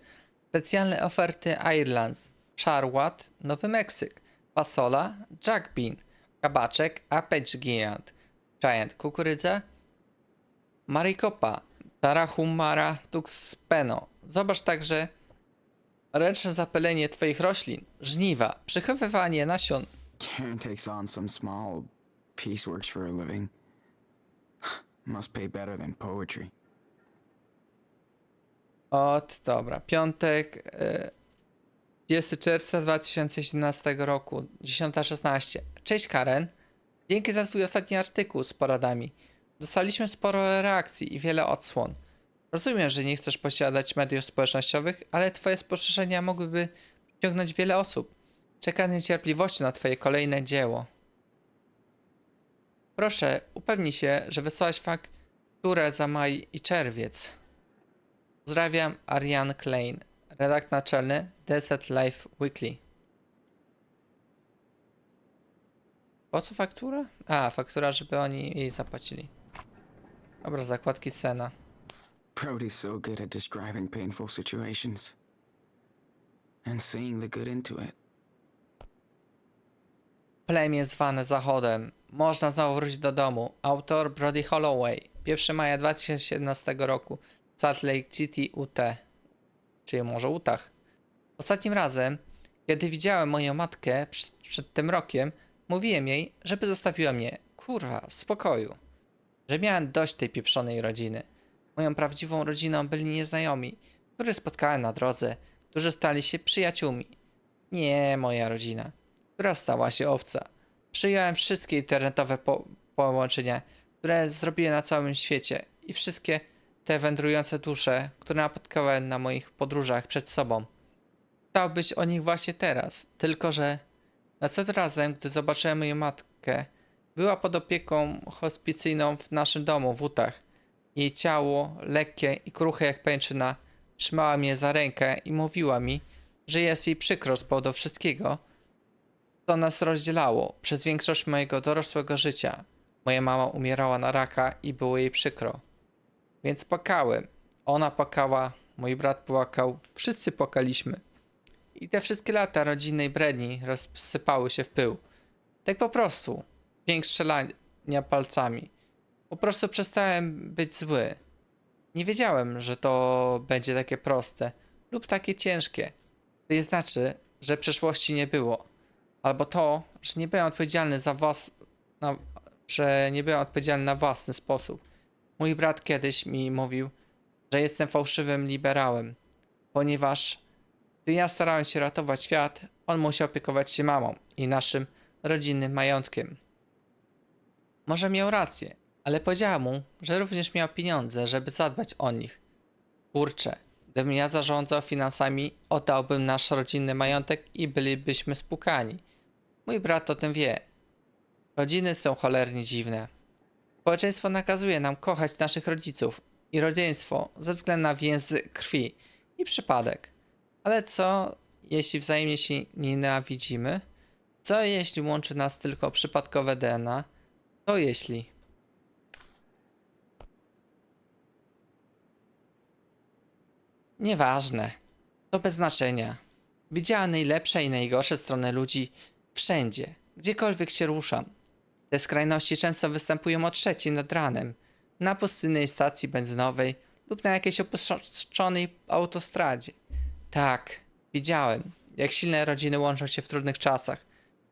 S1: Specjalne oferty Ireland, Charlotte, Nowy Meksyk, fasola, jack bean, kabaczek, Apache giant, kukurydza, marikopa, tarahumara tuxpeno. Zobacz także ręczne zapylenie twoich roślin, żniwa, przechowywanie nasion.
S2: Karen takes on some small pieceworks for a living. Must pay better than poetry.
S1: Dobra, piątek, 20 czerwca 2017 roku, 10:16. Cześć Karen, dzięki za twój ostatni artykuł z poradami. Dostaliśmy sporo reakcji i wiele odsłon. Rozumiem, że nie chcesz posiadać mediów społecznościowych, ale twoje spostrzeżenia mogłyby przyciągnąć wiele osób. Czekam z niecierpliwością na twoje kolejne dzieło. Proszę, upewnij się, że wysłałeś fakturę za maj i czerwiec. Pozdrawiam, Ariane Klein. redaktor naczelny Desert Life Weekly. Po co faktura? A, faktura, żeby oni jej zapłacili. Dobra, zakładki Sena.
S2: Brody's so good at describing painful situations and seeing the good into it.
S1: Plemię zwane Zachodem. Można znowu wrócić do domu. Autor Brody Holloway. 1 maja 2017 roku. Salt Lake City, UT. Czyli może Utah. Ostatnim razem, kiedy widziałem moją matkę przed tym rokiem, mówiłem jej, żeby zostawiła mnie, kurwa, w spokoju. Że miałem dość tej pieprzonej rodziny. Moją prawdziwą rodziną byli nieznajomi, których spotkałem na drodze, którzy stali się przyjaciółmi. Nie moja rodzina, która stała się obca. Przyjąłem wszystkie internetowe połączenia, które zrobiłem na całym świecie i wszystkie te wędrujące dusze, które napotkałem na moich podróżach przed sobą. Chciał być o nich właśnie teraz, tylko że następnym razem, gdy zobaczyłem moją matkę, była pod opieką hospicyjną w naszym domu w Utah. Jej ciało, lekkie i kruche jak pajęczyna, trzymała mnie za rękę i mówiła mi, że jest jej przykro z powodu wszystkiego, co nas rozdzielało przez większość mojego dorosłego życia. Moja mama umierała na raka i było jej przykro. Więc płakałem. Ona płakała, mój brat płakał, wszyscy płakaliśmy. I te wszystkie lata rodzinnej bredni rozsypały się w pył. Tak po prostu. Dźwięk strzelania palcami. Po prostu przestałem być zły. Nie wiedziałem, że to będzie takie proste lub takie ciężkie. To nie znaczy, że przeszłości nie było. Albo to, że nie byłem odpowiedzialny na własny sposób. Mój brat kiedyś mi mówił, że jestem fałszywym liberałem, ponieważ gdy ja starałem się ratować świat, on musiał opiekować się mamą i naszym rodzinnym majątkiem. Może miał rację, ale powiedziałem mu, że również miał pieniądze, żeby zadbać o nich. Kurczę, gdybym ja zarządzał finansami, oddałbym nasz rodzinny majątek i bylibyśmy spłukani. Mój brat o tym wie. Rodziny są cholernie dziwne. Społeczeństwo nakazuje nam kochać naszych rodziców i rodzeństwo ze względu na więzy krwi i przypadek. Ale co, jeśli wzajemnie się nienawidzimy? Co, jeśli łączy nas tylko przypadkowe DNA? Co jeśli... Nieważne. To bez znaczenia. Widziałem najlepsze i najgorsze strony ludzi wszędzie, gdziekolwiek się ruszam. Te skrajności często występują o 3:00 nad ranem, na pustynnej stacji benzynowej lub na jakiejś opuszczonej autostradzie. Tak, widziałem, jak silne rodziny łączą się w trudnych czasach.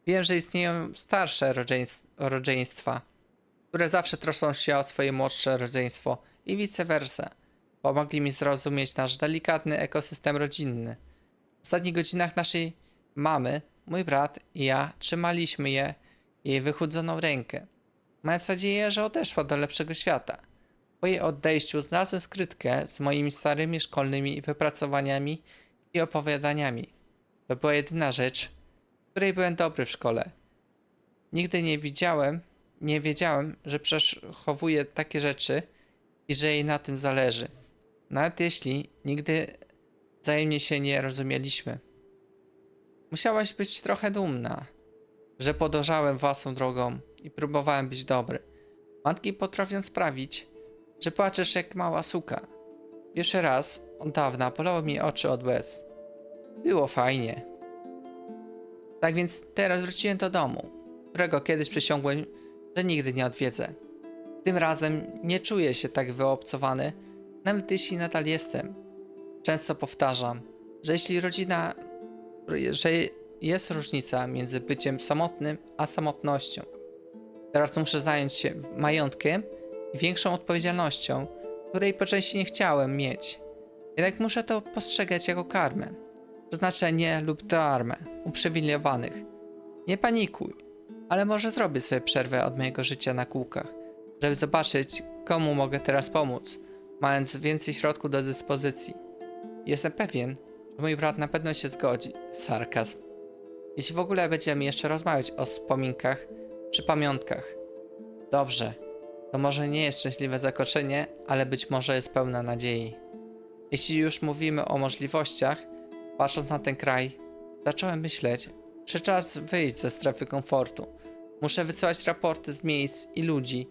S1: Wiem, że istnieją starsze rodzeństwa, które zawsze troszczą się o swoje młodsze rodzeństwo i vice versa. Pomogli mi zrozumieć nasz delikatny ekosystem rodzinny. W ostatnich godzinach naszej mamy, mój brat i ja trzymaliśmy jej wychudzoną rękę, mając nadzieję, że odeszła do lepszego świata. Po jej odejściu znalazłem skrytkę z moimi starymi szkolnymi wypracowaniami i opowiadaniami. To była jedyna rzecz, w której byłem dobry w szkole. Nigdy nie wiedziałem, że przechowuje takie rzeczy i że jej na tym zależy. Nawet jeśli nigdy wzajemnie się nie rozumieliśmy. Musiałaś być trochę dumna, że podążałem własną drogą i próbowałem być dobry. Matki potrafią sprawić, że płaczesz jak mała suka. Pierwszy raz od dawna bolały mi oczy od łez. Było fajnie. Tak więc teraz wróciłem do domu, którego kiedyś przysiągłem, że nigdy nie odwiedzę. Tym razem nie czuję się tak wyobcowany, nawet jeśli nadal jestem. Często powtarzam, że że jest różnica między byciem samotnym a samotnością. Teraz muszę zająć się majątkiem i większą odpowiedzialnością, której po części nie chciałem mieć. Jednak muszę to postrzegać jako karmę, przeznaczenie lub darmę uprzywilejowanych. Nie panikuj, ale może zrobię sobie przerwę od mojego życia na kółkach, żeby zobaczyć, komu mogę teraz pomóc, mając więcej środków do dyspozycji. Jestem pewien, że mój brat na pewno się zgodzi. Sarkazm. Jeśli w ogóle będziemy jeszcze rozmawiać o wspominkach przy pamiątkach. Dobrze, to może nie jest szczęśliwe zakończenie, ale być może jest pełna nadziei. Jeśli już mówimy o możliwościach, Patrząc na ten kraj, zacząłem myśleć, że czas wyjść ze strefy komfortu. Muszę wysyłać raporty z miejsc i ludzi,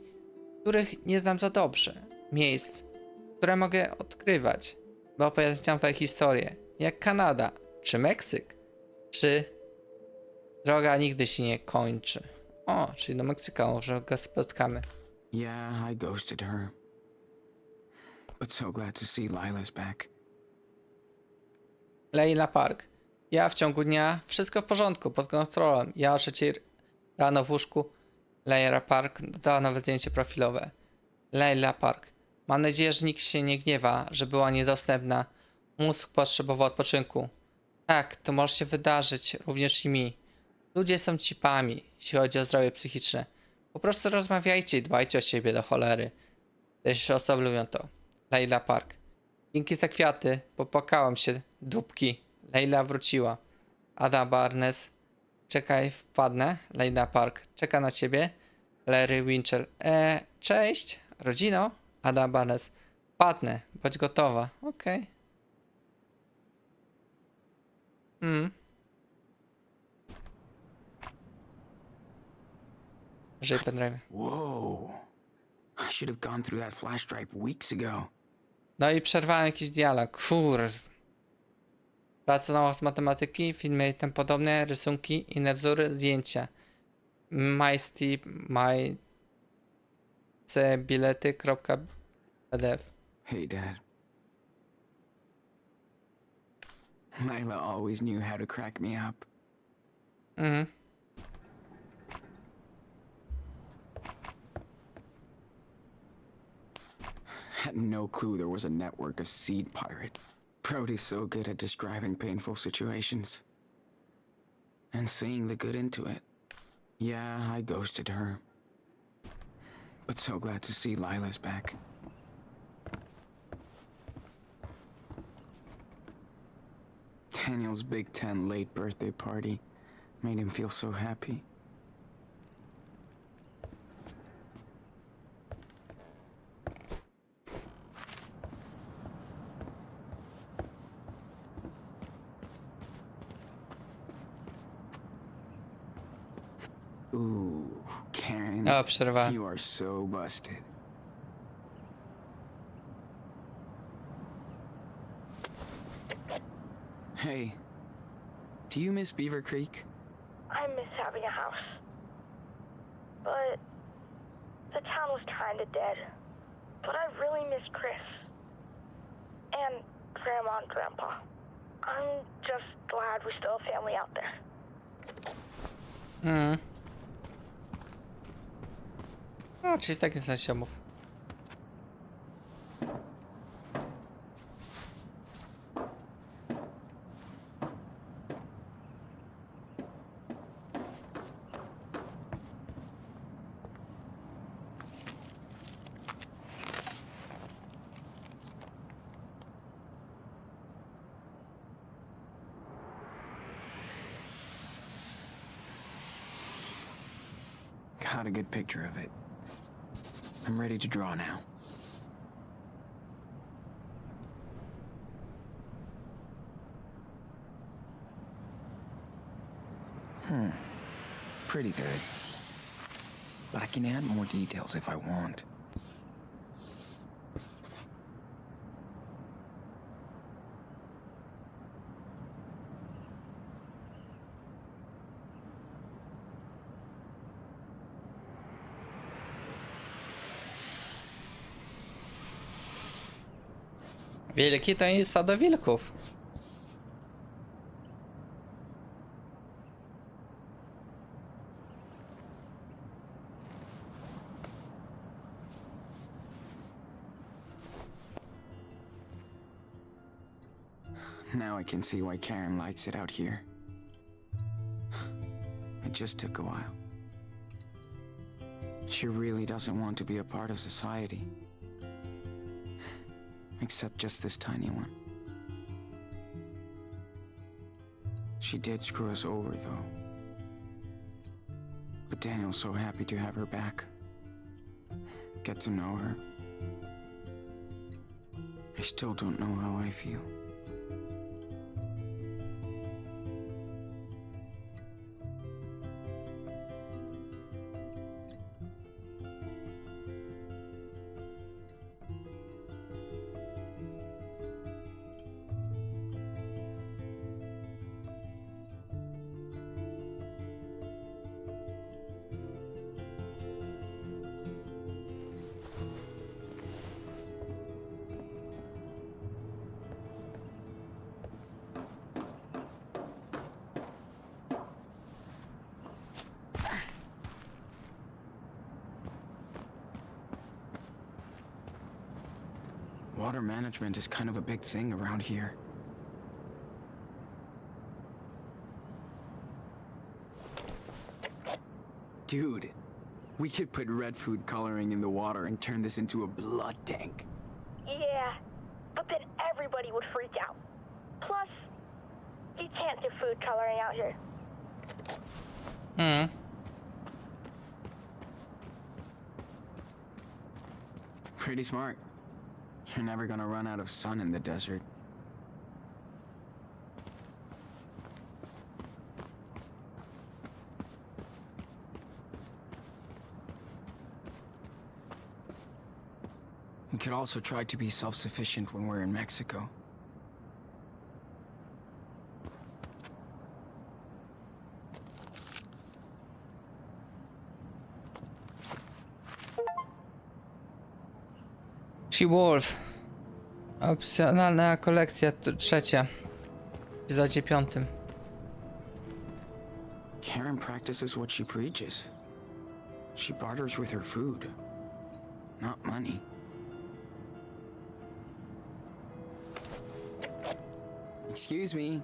S1: których nie znam za dobrze. Miejsc, które mogę odkrywać, by opowiadać nowe historie, jak Kanada, czy Meksyk, czy droga nigdy się nie kończy. O, czyli do Meksyka może go spotkamy.
S2: Yeah, I ghosted her. But so glad to see Lila's back.
S1: Leila Park. Ja w ciągu dnia, wszystko w porządku, pod kontrolą. Ja o 3 rano w łóżku. Leila Park dodała nowe zdjęcie profilowe. Leila Park. Mam nadzieję, że nikt się nie gniewa, że była niedostępna. Mózg potrzebował odpoczynku. Tak, to może się wydarzyć również i mi. Ludzie są cipami, jeśli chodzi o zdrowie psychiczne. Po prostu rozmawiajcie i dbajcie o siebie do cholery. Też osoby lubią to. Leila Park. Dzięki za kwiaty, popłakałam się, dupki. Leila wróciła. Ada Barnes. Czekaj, wpadnę. Leila Park. Czeka na ciebie. Larry Winchell. Cześć. Rodzino. Ada Barnes. Wpadnę. Bądź gotowa. Okej. Żyj pendrive.
S2: Whoa. I should have gone through that flash drive weeks ago.
S1: No i przerwałem jakiś dialog. Praca nauka z matematyki, filmy i tym podobne, rysunki, inne wzory, zdjęcia. bilety.pdf.
S2: Hey, Dad. Lila always knew how to crack me up. Had no clue there was a network of seed pirate. Brody's so good at describing painful situations. And seeing the good into it. Yeah, I ghosted her. But so glad to see Lila's back. Daniel's Big 10 late birthday party made him feel so happy. Ooh, Karen,
S1: O, przerwałem.
S2: you are so busted. Hey, do you miss Beaver Creek?
S3: I miss having a house. But the town was kinda dead. But I really miss Chris. And Grandma and Grandpa. I'm just glad we still have family out there.
S1: No, czyli w takim sensie mów.
S2: Got a good picture of it. I'm ready to draw now. Pretty good. But I can add more details if I want.
S1: Wielki to jest stado wilków.
S2: Now I can see why Karen likes it out here. It just took a while. She really doesn't want to be a part of society. Except just this tiny one. She did screw us over, though. But Daniel's so happy to have her back. Get to know her. I still don't know how I feel. Water management is kind of a big thing around here. Dude, we could put red food coloring in the water and turn this into a blood tank.
S3: Yeah, but then everybody would freak out. Plus, you can't do food coloring out here.
S1: Hmm.
S2: Pretty smart. You're never gonna run out of sun in the desert. We could also try to be self-sufficient when we're in Mexico.
S1: She-Wolf. Opcjonalna kolekcja trzecia. W epizodzie 5.
S2: Karen practices what she preaches. She barters with her food, not money. Excuse me,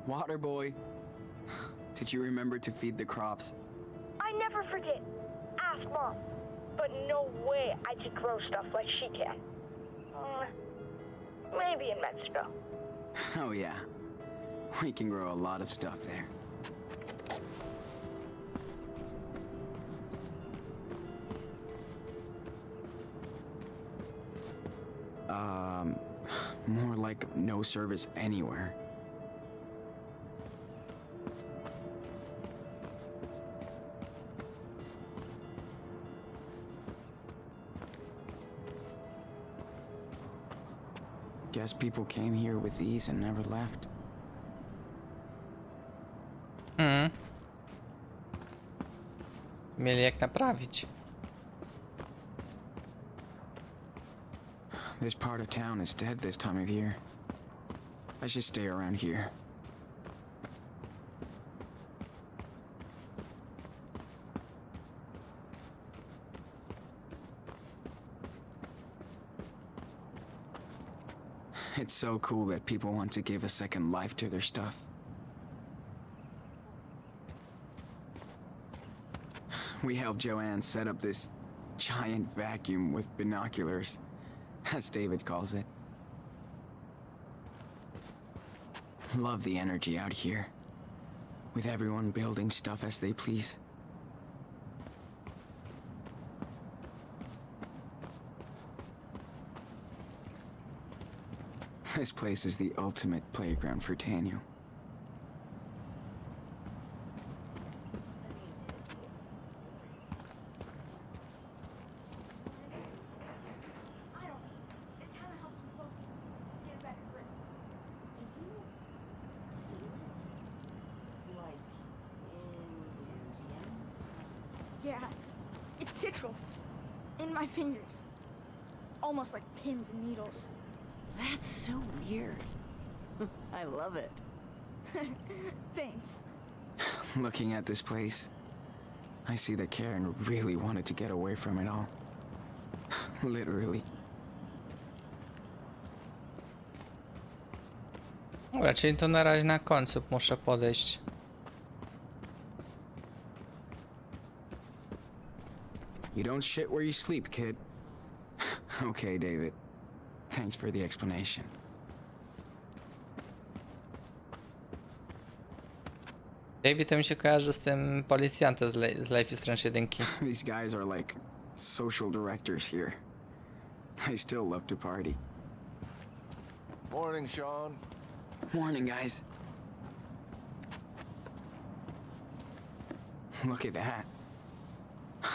S2: water boy. Did you remember to feed the crops?
S3: I never forget. Ask Mom. But no way I could grow stuff like she can. Maybe in Mexico.
S2: Oh yeah, we can grow a lot of stuff there. More like no service anywhere. Guess people came here with these and never left.
S1: Mieli jak naprawić.
S2: This part of town is dead this time of year. I should stay around here. It's so cool that people want to give a second life to their stuff. We helped Joanne set up this giant vacuum with binoculars, as David calls it. Love the energy out here, with everyone building stuff as they please. This place is the ultimate playground for Daniel.
S3: Yeah, it tickles. In my fingers. Almost like pins and needles.
S4: That's so weird. I love it.
S3: Thanks.
S2: Looking at this place, I see that Karen really wanted to get away from it all. Literally.
S1: Dobra, czyli to na razie na końcu muszę podejść.
S2: You don't shit where you sleep, kid. Okay, David. Thanks for the explanation.
S1: David to mi się kojarzy z tym policjantem z Life is Strange 1.
S2: These guys are like social directors here. They still love to party.
S5: Morning, Sean.
S2: Morning, guys. Look at that.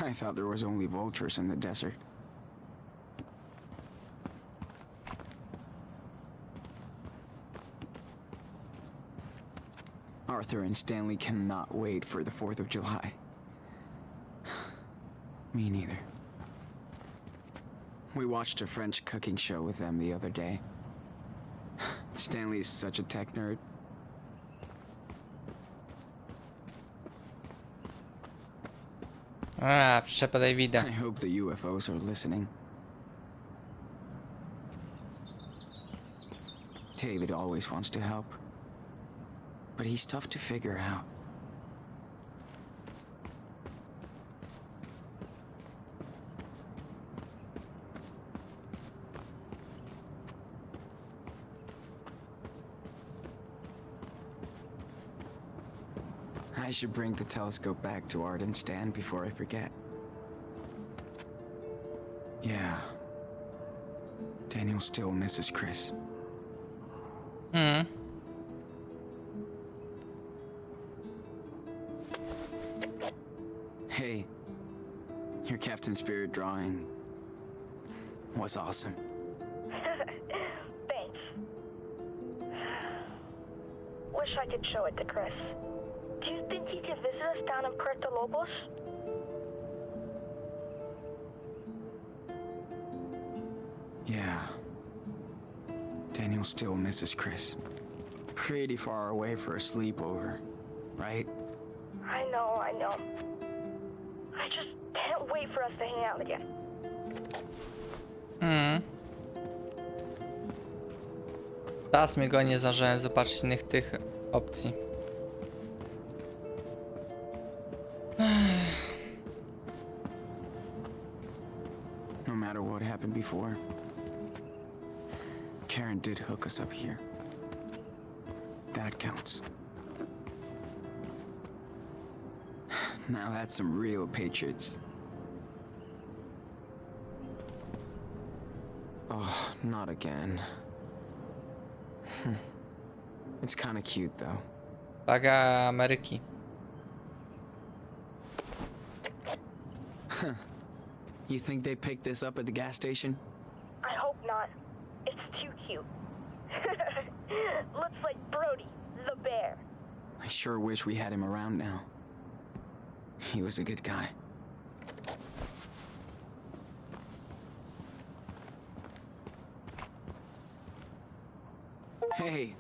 S2: I thought there was only vultures in the desert. Arthur and Stanley cannot wait for the 4th of July. Me neither. We watched a French cooking show with them the other day. Stanley is such a tech nerd.
S1: A, przyczepa Davida.
S2: I hope the UFOs are listening. David always wants to help, but he's tough to figure out. I should bring the telescope back to Arden's stand before I forget. Yeah. Daniel still misses Chris. Hey, your Captain Spirit drawing was awesome.
S3: Thanks. Wish I could show it to Chris. Do you think he could visit us down in Puerto Lobos?
S2: Yeah. Daniel still misses Chris. Pretty far away for a sleepover, right?
S3: I know. I just can't wait for us to hang out again.
S1: Teraz mi go nie zdążyłem zobaczyć innych tych opcji.
S2: No matter what happened before, Karen did hook us up here. That counts. Now that's some real patriots. Oh, not again. It's kinda cute though.
S1: Flaga Ameryki.
S2: You think they picked this up at the gas station?
S3: I hope not. It's too cute. Looks like Brody, the bear.
S2: I sure wish we had him around now. He was a good guy. Hey,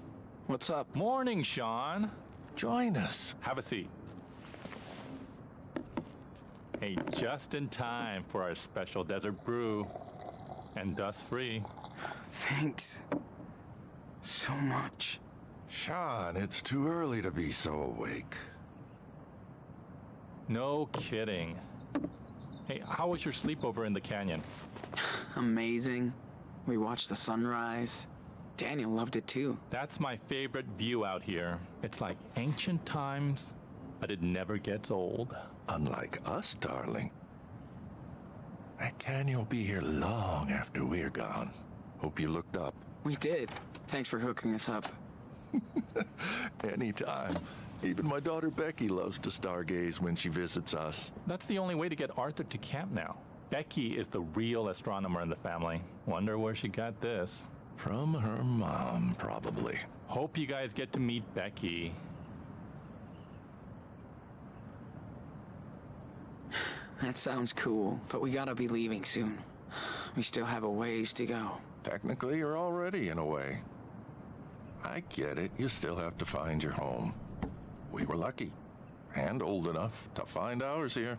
S2: what's up?
S5: Morning, Sean.
S6: Join us.
S5: Have a seat. Hey, just in time for our special desert brew. And dust-free.
S2: Thanks. So much.
S6: Sean, it's too early to be so awake.
S5: No kidding. Hey, how was your sleepover in the canyon?
S2: Amazing. We watched the sunrise. Daniel loved it too.
S5: That's my favorite view out here. It's like ancient times, but it never gets old.
S6: Unlike us, darling. That canyon will be here long after we're gone. Hope you looked up.
S2: We did. Thanks for hooking us up.
S6: Anytime. Even my daughter Becky loves to stargaze when she visits us.
S5: That's the only way to get Arthur to camp now. Becky is the real astronomer in the family. Wonder where she got this.
S6: From her mom, probably.
S5: Hope you guys get to meet Becky.
S2: That sounds cool, but we gotta be leaving soon. We still have a ways to go.
S6: Technically, you're already in a way. I get it. You still have to find your home. We were lucky. And old enough to find ours here.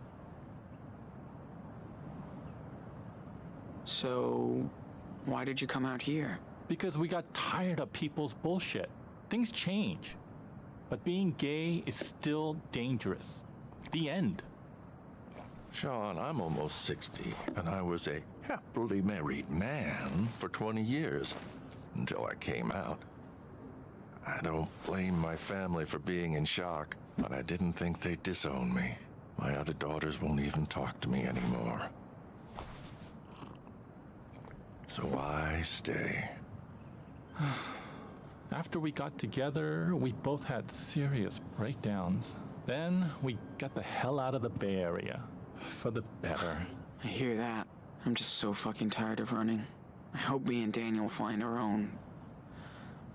S2: So, why did you come out here?
S5: Because we got tired of people's bullshit. Things change. But being gay is still dangerous. The end.
S6: Sean, I'm almost 60, and I was a happily married man for 20 years, until I came out. I don't blame my family for being in shock, but I didn't think they'd disown me. My other daughters won't even talk to me anymore. So why stay?
S5: After we got together, we both had serious breakdowns. Then we got the hell out of the Bay Area. For the better.
S2: I hear that. I'm just so fucking tired of running. I hope me and Daniel find our own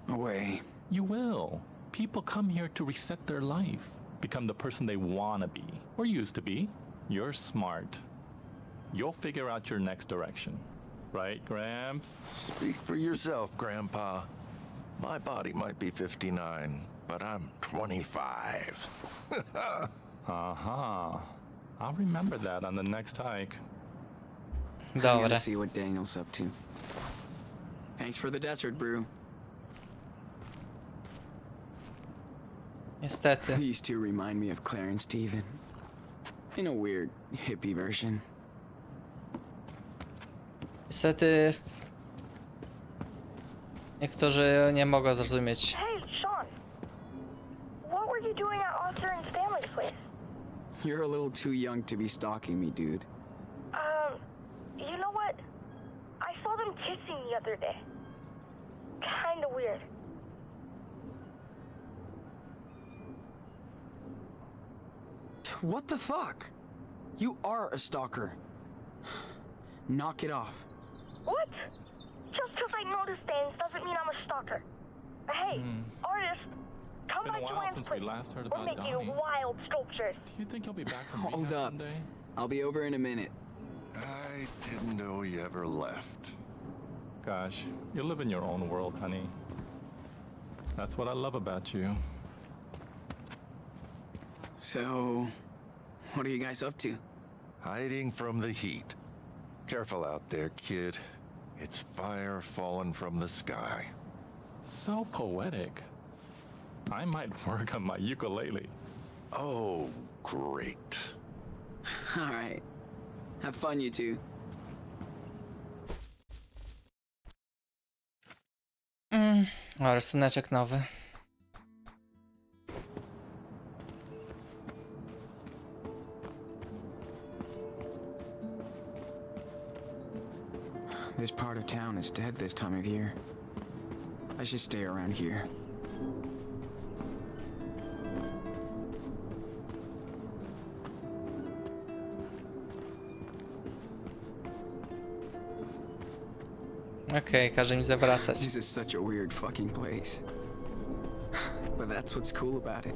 S2: way.
S5: You will. People come here to reset their life. Become the person they want to be. Or used to be. You're smart. You'll figure out your next direction. Right, Gramps?
S6: Speak for yourself, Grandpa. My body might be 59, but I'm 25.
S5: Uh-huh. I'll remember that on the next hike.
S2: I'm
S1: Dobra.
S2: gonna see what Daniel's up to. Thanks for the desert brew.
S1: Niestety.
S2: These two remind me of Claire and Steven. In a weird, hippie version.
S1: Niestety... Niektórzy nie mogą zrozumieć.
S3: Hey, Sean. What were you doing at Arthur and Stanley's place?
S2: You're a little too young to be stalking me, dude.
S3: You know what? I saw them kissing the other day. Kinda weird.
S2: What the fuck? You are a stalker. Knock it off.
S3: What? Just because I noticed things doesn't mean I'm a stalker. Hey, artist, come
S5: Been
S3: by
S5: a while
S3: Joanne's
S5: since we
S3: place.
S5: last heard
S3: We're
S5: about
S3: making
S5: Donnie.
S3: wild sculptures.
S5: Do you think he'll be back from
S2: Hold
S5: rehab
S2: up.
S5: someday?
S2: I'll be over in a minute.
S6: I didn't know he ever left.
S5: Gosh, you live in your own world, honey. That's what I love about you.
S2: So, what are you guys up to?
S6: Hiding from the heat. Careful out there, kid. It's fire falling from the sky.
S5: So poetic. I might work on my ukulele.
S6: Oh, great.
S2: Alright. Have fun, you two.
S1: O, rysuneczek nowy.
S2: This part of town is dead this time of year. I should stay around here.
S1: Okej, każe mi zawracać.
S2: This is such a weird fucking place. But that's what's cool about it.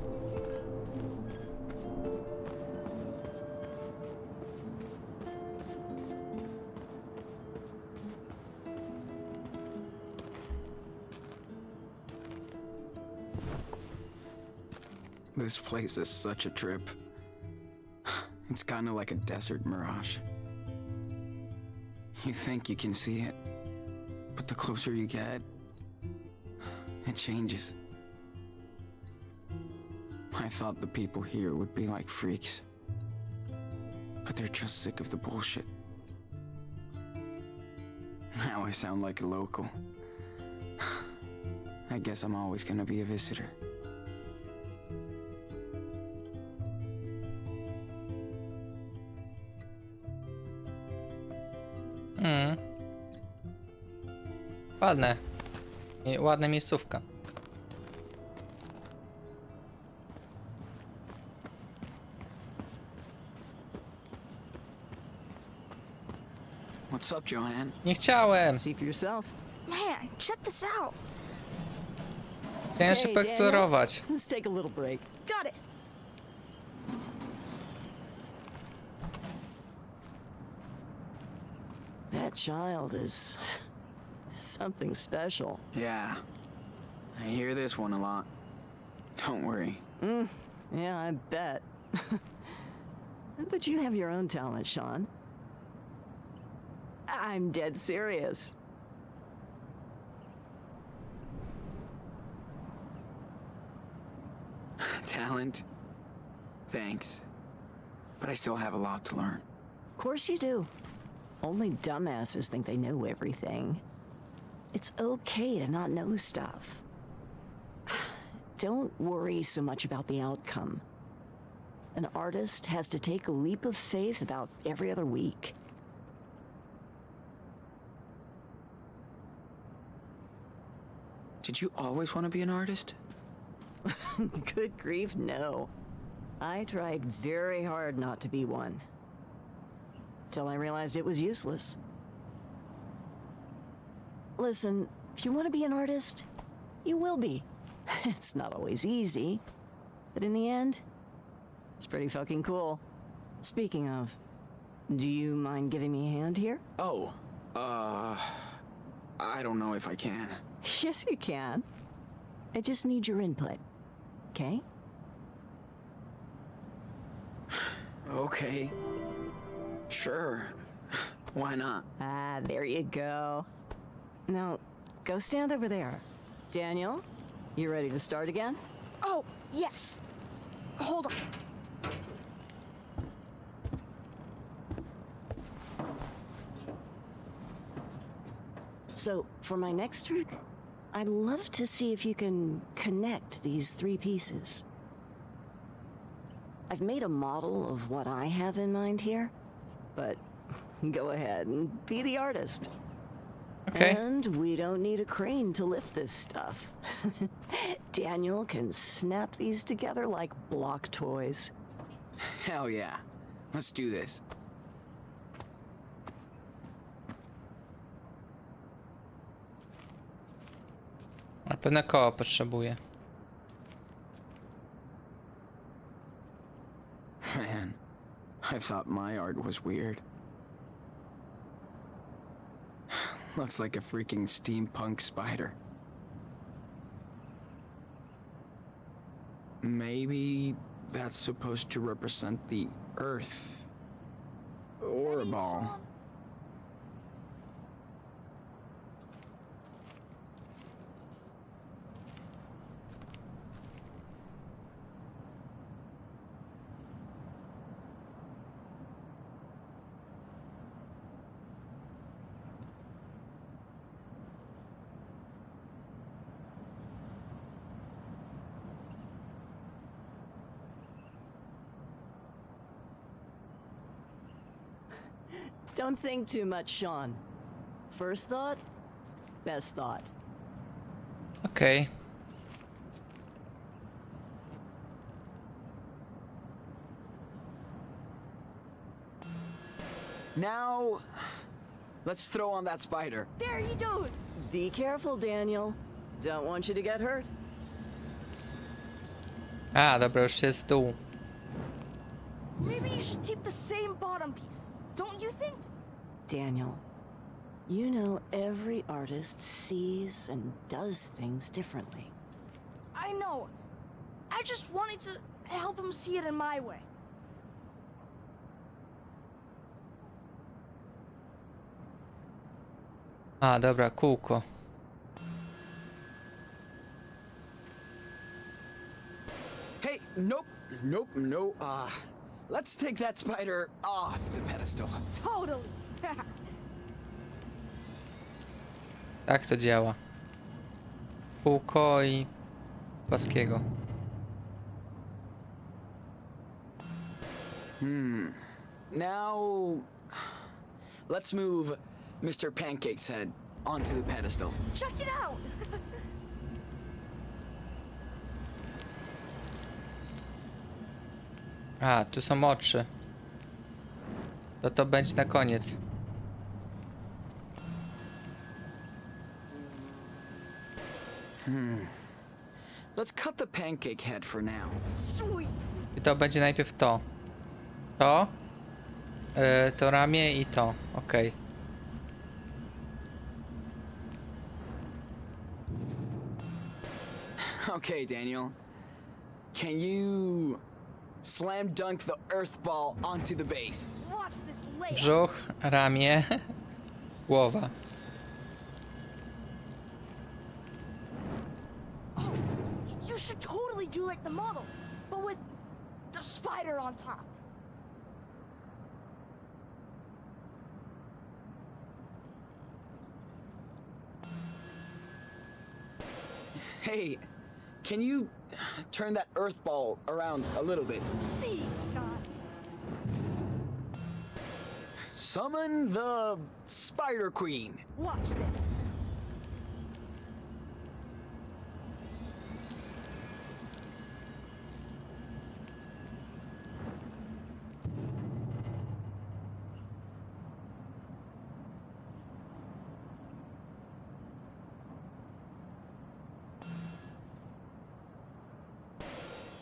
S2: This place is such a trip. It's kind of like a desert mirage. You think you can see it, but the closer you get, it changes. I thought the people here would be like freaks, but they're just sick of the bullshit. Now I sound like a local. I guess I'm always gonna be a visitor.
S1: Ładne. Ładna miejscówka.
S2: What's up, Joanne?
S1: Nie chciałem.
S7: See for yourself.
S3: Man, check this out.
S1: Chciałem jeszcze
S7: Hey,
S1: poeksplorować.
S7: Let's take a little break.
S3: Got it.
S7: That child is something special.
S2: Yeah, I hear this one a lot. Don't worry.
S7: Yeah, I bet. But you have your own talent, Sean. I'm dead serious.
S2: Talent? Thanks. But I still have a lot to learn.
S7: Of course you do. Only dumbasses think they know everything. It's okay to not know stuff. Don't worry so much about the outcome. An artist has to take a leap of faith about every other week.
S2: Did you always want to be an artist?
S7: Good grief, no. I tried very hard not to be one. Till I realized it was useless. Listen, if you want to be an artist, you will be. It's not always easy, but in the end, it's pretty fucking cool. Speaking of, do you mind giving me a hand here?
S2: Oh, I don't know if I can.
S7: Yes, you can. I just need your input, okay?
S2: Okay. Sure. Why not?
S7: Ah, there you go. Now, go stand over there. Daniel, you ready to start again?
S3: Oh, yes. Hold on.
S7: So, for my next trick, I'd love to see if you can connect these three pieces. I've made a model of what I have in mind here, but go ahead and be the artist.
S1: Okay.
S7: And we don't need a crane to lift this stuff. Daniel can snap these together like block toys.
S2: Hell yeah. Let's do this.
S1: Na pewno koło potrzebuję.
S2: Man, I thought my art was weird. Looks like a freaking steampunk spider. Maybe that's supposed to represent the Earth. Or a ball.
S7: Don't think too much, Sean. First thought, best thought.
S1: Okej.
S2: Now, let's throw on that spider.
S3: There he goes.
S7: Be careful, Daniel. Don't want you to get hurt.
S1: A, dobra, już jest dół.
S3: Maybe you should keep the same bottom piece. Don't you think?
S7: Daniel, you know every artist sees and does things differently.
S3: I know. I just wanted to help him see it in my way.
S1: A, dobra, kółko.
S2: Hey, nope, no. Let's take that spider off the pedestal.
S3: Totally.
S1: Tak to działa. Kółko i płaskiego.
S2: Now, let's move Mr. Pancake's head onto the pedestal.
S3: Check it out.
S1: A, tu są oczy. To będzie na koniec.
S2: Let's cut the pancake head for now.
S3: Sweet.
S1: I to będzie najpierw to. To. To ramię i to. Okej.
S2: Okay, Daniel. Can you slam dunk the earth ball onto the base?
S3: Watch this layup.
S1: Brzuch, ramię, głowa.
S3: Oh, you should totally do like the model, but with the spider on top.
S2: Hey, can you turn that earth ball around a little bit?
S3: See, Sean.
S2: Summon the Spider Queen.
S3: Watch this.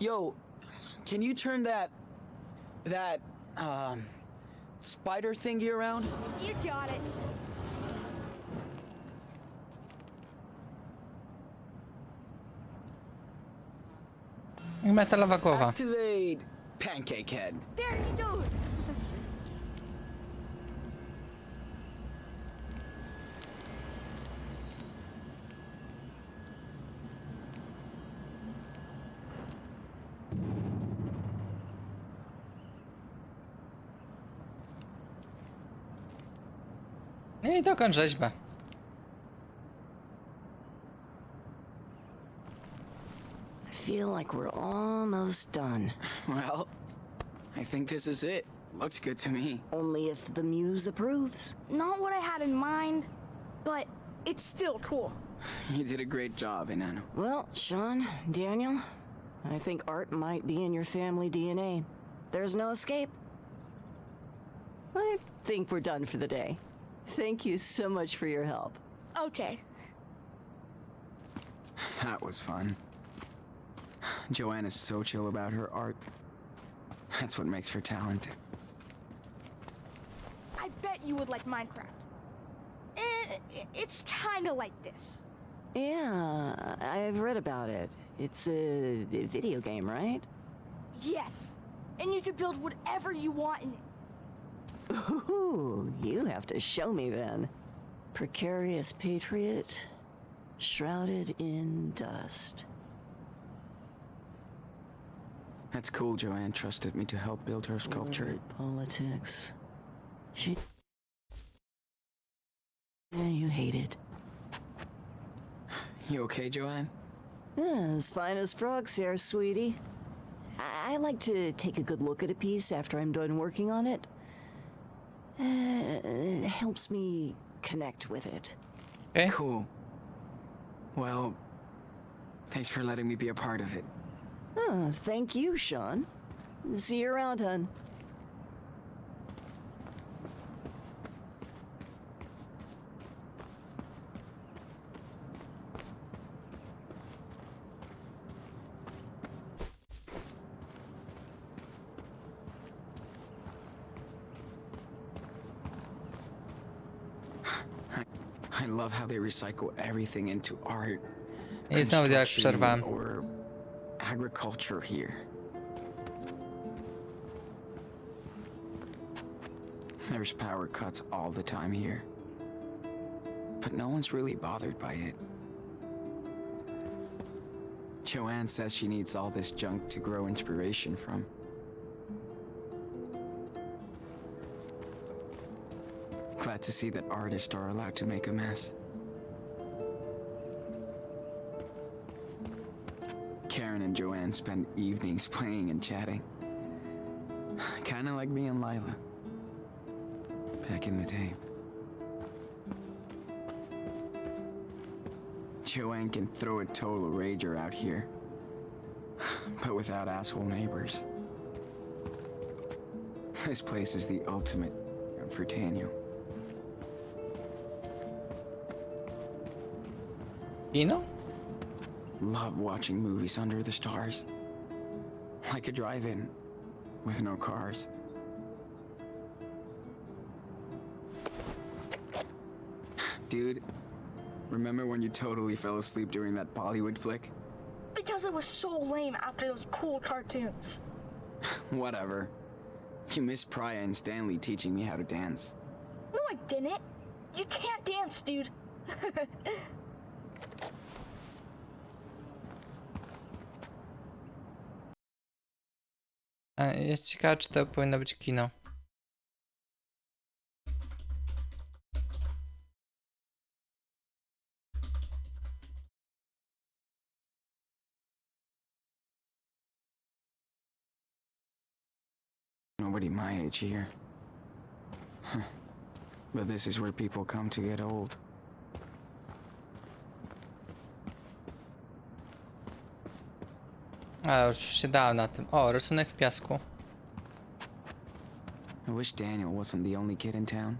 S2: Yo, can you turn that spider thingy around?
S3: You got it.
S1: I metalowa głowa.
S2: Activate Pancake Head.
S3: There he goes.
S1: No i dokończ rzeźbę.
S7: I feel like we're almost done.
S2: Well, I think this is it. Looks good to me.
S7: Only if the muse approves.
S3: Not what I had in mind, but it's still cool.
S2: You did a great job, Enano.
S7: Well, Sean, Daniel, I think art might be in your family DNA. There's no escape. I think we're done for the day. Thank you so much for your help.
S3: Okay.
S2: That was fun. Joanne is so chill about her art. That's what makes her talented.
S3: I bet you would like Minecraft. It's kinda like this.
S7: Yeah, I've read about it. It's a video game, right?
S3: Yes. And you can build whatever you want in it.
S7: Ooh, you have to show me then. Precarious patriot, shrouded in dust.
S2: That's cool Joanne trusted me to help build her sculpture.
S7: Word politics. She... Yeah, you hate it.
S2: You okay, Joanne?
S7: Yeah, as fine as frogs here, sweetie. I like to take a good look at a piece after I'm done working on it. It helps me connect with it.
S1: Okay.
S2: Cool. Well, thanks for letting me be a part of it.
S7: Oh, thank you, Sean. See you around, hun.
S2: I love how they recycle everything into art.
S1: I znowu jak
S2: construction,
S1: przerwałem.
S2: or agriculture here. There's power cuts all the time here. But no one's really bothered by it. Joanne says she needs all this junk to grow inspiration from. Glad to see that artists are allowed to make a mess. Karen and Joanne spend evenings playing and chatting. Kinda like me and Lila. Back in the day. Joanne can throw a total rager out here. But without asshole neighbors. This place is the ultimate for Daniel.
S1: You know?
S2: Love watching movies under the stars. Like a drive-in with no cars. Dude, remember when you totally fell asleep during that Bollywood flick?
S3: Because it was so lame after those cool cartoons.
S2: Whatever. You missed Priya and Stanley teaching me how to dance.
S3: No, I didn't. You can't dance, dude.
S1: Jest ciekawe, czy to powinno być kino.
S2: Nobody my age here. But this is where people come to get old.
S1: A, już się dałem na tym. O, rysunek w piasku.
S2: I wish Daniel wasn't the only kid in town.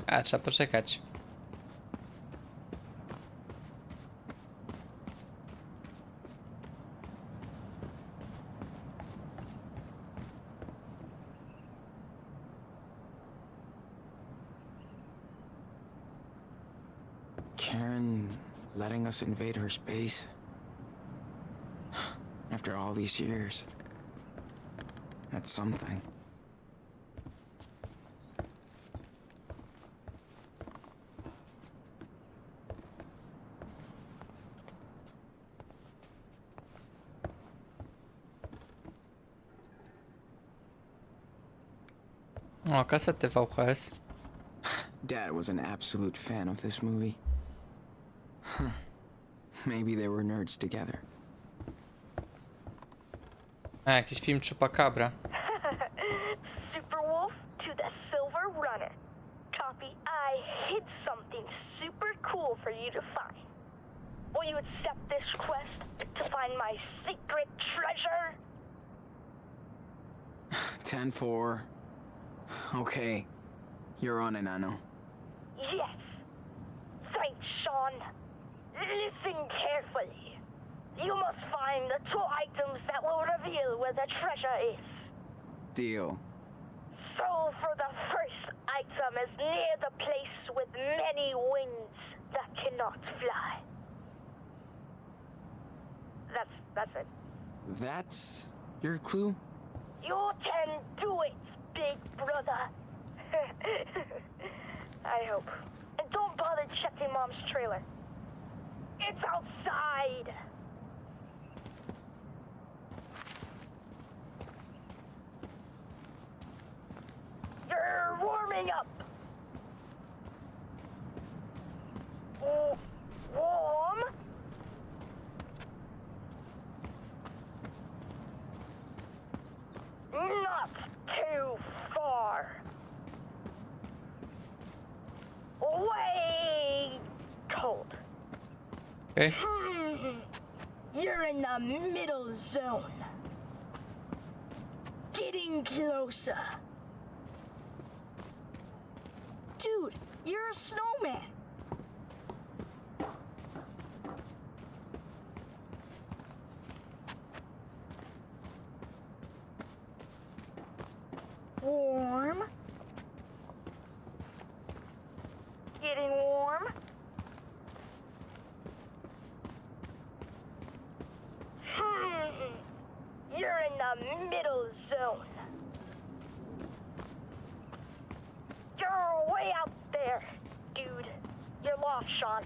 S1: A, trzeba poczekać.
S2: Karen letting us invade her space. After all these years. That's something.
S1: O, kasety VHS.
S2: Dad was an absolute fan of this movie. Huh. Maybe they were nerds together.
S1: A, jakiś film Chupacabra.
S3: Superwolf to the Silver Runner. Copy, I hid something super cool for you to find. Will you accept this quest to find my secret treasure?
S2: 10-4. Okay. You're on it, Nano.
S3: Yes. Thanks, Sean. Listen carefully. You must find the 2 items that will reveal where the treasure is.
S2: Deal.
S3: So for the first item is near the place with many wings that cannot fly. That's it.
S2: That's your clue?
S3: You can do it, big brother. I hope. And don't bother checking Mom's trailer. It's outside. You're warming up. Warm? Not too far. Way cold.
S1: Okay.
S3: You're in the middle zone. Getting closer. Dude, you're a snowman. Warm. Getting warm. You're in the middle zone. You're way out there, dude. You're lost, Sean.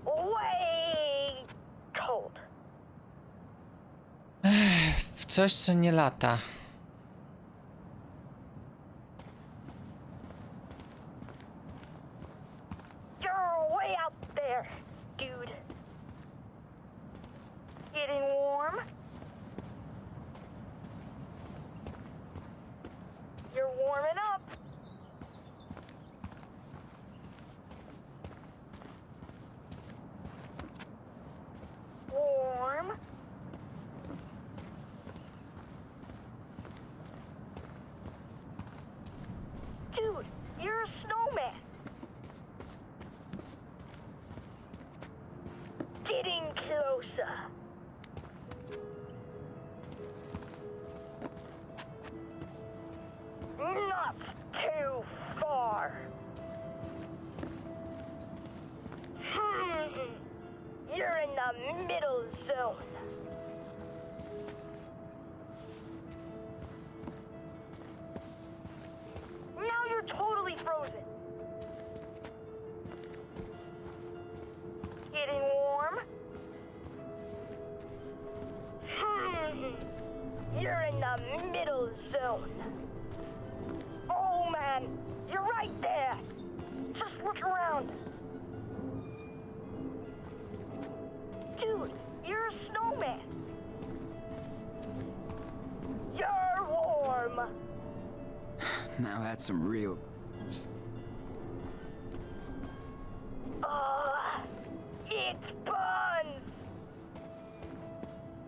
S3: Way cold.
S1: W coś, co nie lata.
S3: You're way out there, dude. Getting warm? You're warming up. Warm. Dude, you're a snowman. Getting closer. Not too far. You're in the middle zone. Now you're totally frozen. Getting warm? You're in the middle zone. Oh man, you're right there. Just look around. Dude, you're a snowman. You're warm.
S2: Now that's some real...
S3: It burns.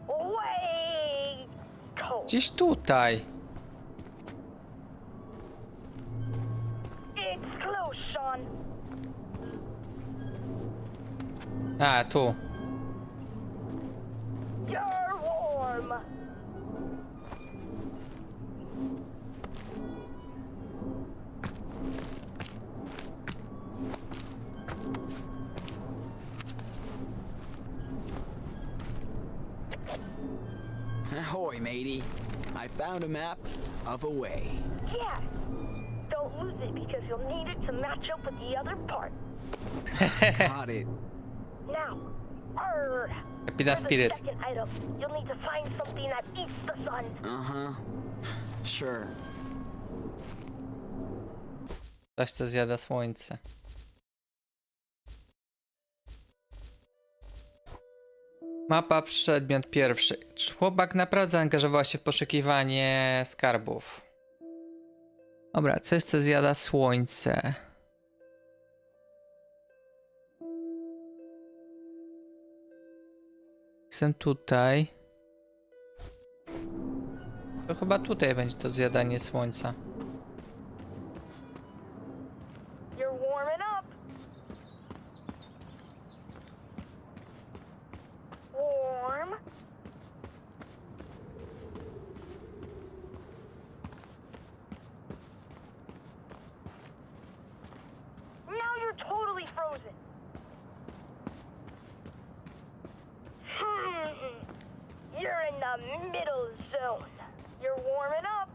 S3: Way cold.
S1: Gdzieś tutaj.
S3: It's close, Sean.
S1: A, tu.
S3: You're warm.
S2: Ahoy, matey. I found a map of a way.
S3: Yeah. Don't lose it because you'll need it to match up with the other part.
S2: Got it.
S3: Now, arr.
S1: Epida
S3: For the
S1: Spirit.
S3: second item, you'll need to find something that eats the sun.
S2: Uh-huh. Sure.
S1: Coś, co zjada słońce. Mapa, przedmiot pierwszy. Chłopak naprawdę zaangażował się w poszukiwanie skarbów. Dobra, coś, co zjada słońce. Jestem tutaj. To chyba tutaj będzie to zjadanie słońca.
S3: You're warming up. Warm. Now you're totally frozen. You're in the middle zone. You're warming up.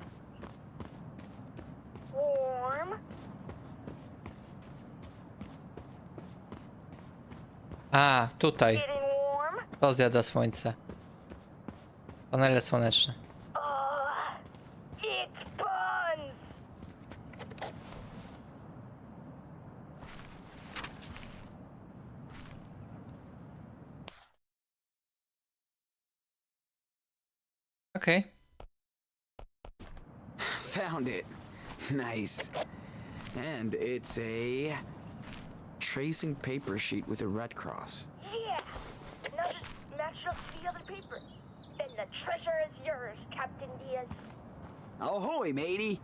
S3: Warm.
S1: A, tutaj.
S3: Getting warm.
S1: To zjada słońce. Panele słoneczne.
S3: It burns.
S1: Okej.
S2: Found it. Nice. And it's a tracing paper sheet with a red cross.
S3: Yeah. Now just match it up to the other paper. Then the treasure is yours, Captain Diaz.
S2: Ahoy, matey.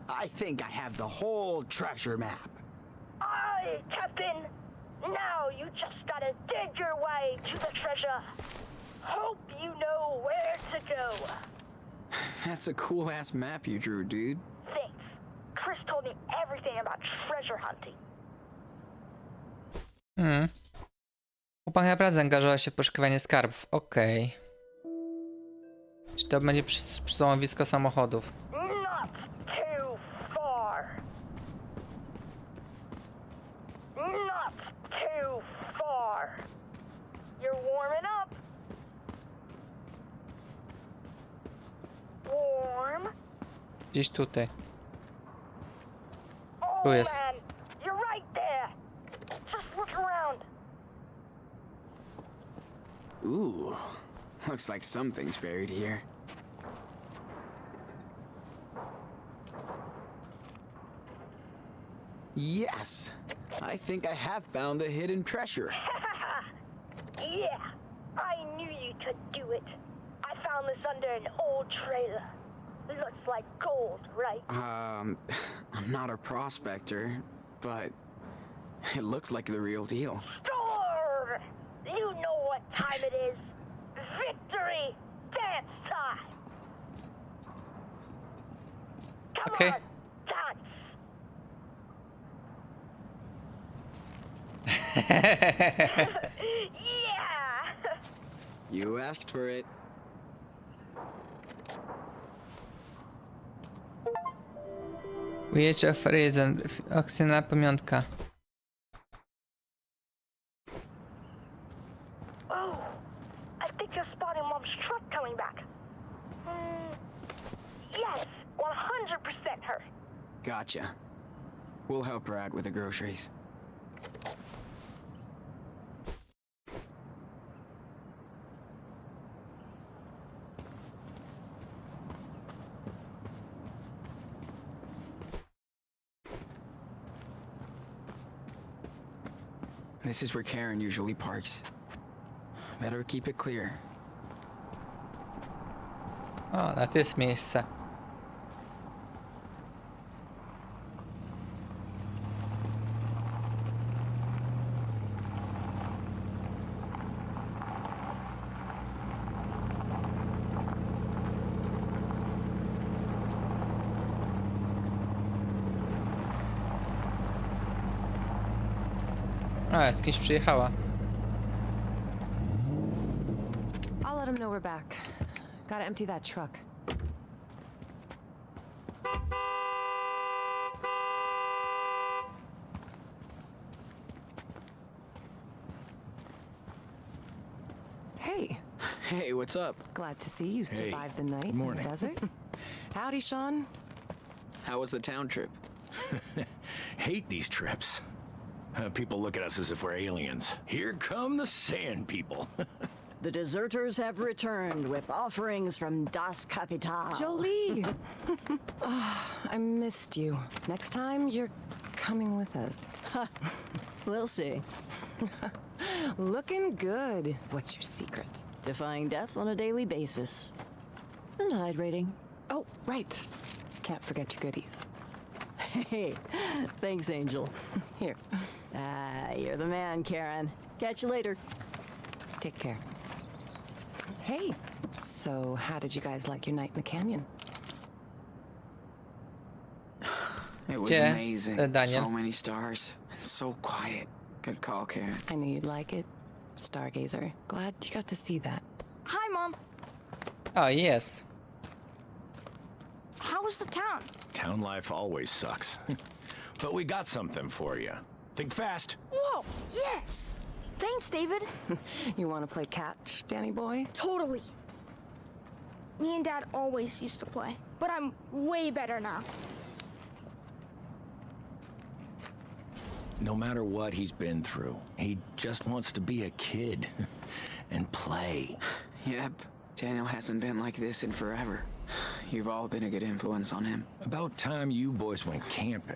S2: I think I have the whole treasure map.
S3: Aye, Captain. Now you just gotta dig your way to the treasure. Hope you know where to go.
S2: That's a cool-ass map you drew, dude.
S3: Thanks. Chris told me everything about treasure hunting.
S1: Chłopak naprawdę zaangażował się w poszukiwanie skarbów. Okej. Czy to będzie przyzłomowisko samochodów?
S3: Not too far. Not too far. You're warming up. Warm.
S1: Gdzieś tutaj.
S3: Oh
S1: Tu jest.
S3: man, you're right there. Just look around.
S2: Ooh, looks like something's buried here. Yes, I think I have found the hidden treasure.
S3: Yeah, I knew you could do it. I found this under an old trailer. Looks like gold, right?
S2: I'm not a prospector, but it looks like the real deal.
S3: Store! You know what time it is. Victory! Dance time! Come
S1: Okay.
S3: on, dance! Yeah!
S2: You asked for it.
S1: Ujęcie of Ryzen. Akcyjna pamiątka.
S3: Oh, I think you're spotting Mom's truck coming back. Yes, 100% her.
S2: Gotcha. We'll help her out with the groceries. This is where Karen usually parks. Better keep it clear.
S1: O, na to jest miejsce. A, z kimś przyjechała.
S7: I'll let him know we're back.
S4: Gotta empty that truck. Hey,
S2: Hey, what's up?
S4: glad to see you
S8: Hey,
S4: survived the night
S8: good
S4: in
S8: morning.
S4: the desert. Howdy, Sean.
S2: How was the town trip?
S8: Hate these trips. People look at us as if we're aliens. Here come the sand people.
S7: The deserters have returned with offerings from Das Kapital.
S4: Jolie! I missed you. Next time, you're coming with us.
S7: We'll see.
S4: Looking good. What's your secret?
S7: Defying death on a daily basis. And hydrating.
S4: Oh, right. Can't forget your goodies.
S7: Hey, thanks, Angel.
S4: Here,
S7: Ah, you're the man, Karen. Catch you later.
S4: take care. Hey, so how did you guys like your night in the canyon?
S2: It was
S1: Gdzie?
S2: amazing.
S1: Daniel.
S2: So many stars. And so quiet. Good call, Karen.
S4: I knew you'd like it, Stargazer. Glad you got to see that.
S3: Hi, Mom.
S1: Oh, yes.
S3: How was the town?
S8: Town life always sucks. But we got something for you. Think fast.
S3: Whoa, yes! Thanks, David.
S4: You want to play catch, Danny boy?
S3: Totally. Me and Dad always used to play, but I'm way better now.
S8: No matter what he's been through, he just wants to be a kid and play.
S2: Yep. Daniel hasn't been like this in forever. You've all been a good influence on him.
S8: About time you boys went camping.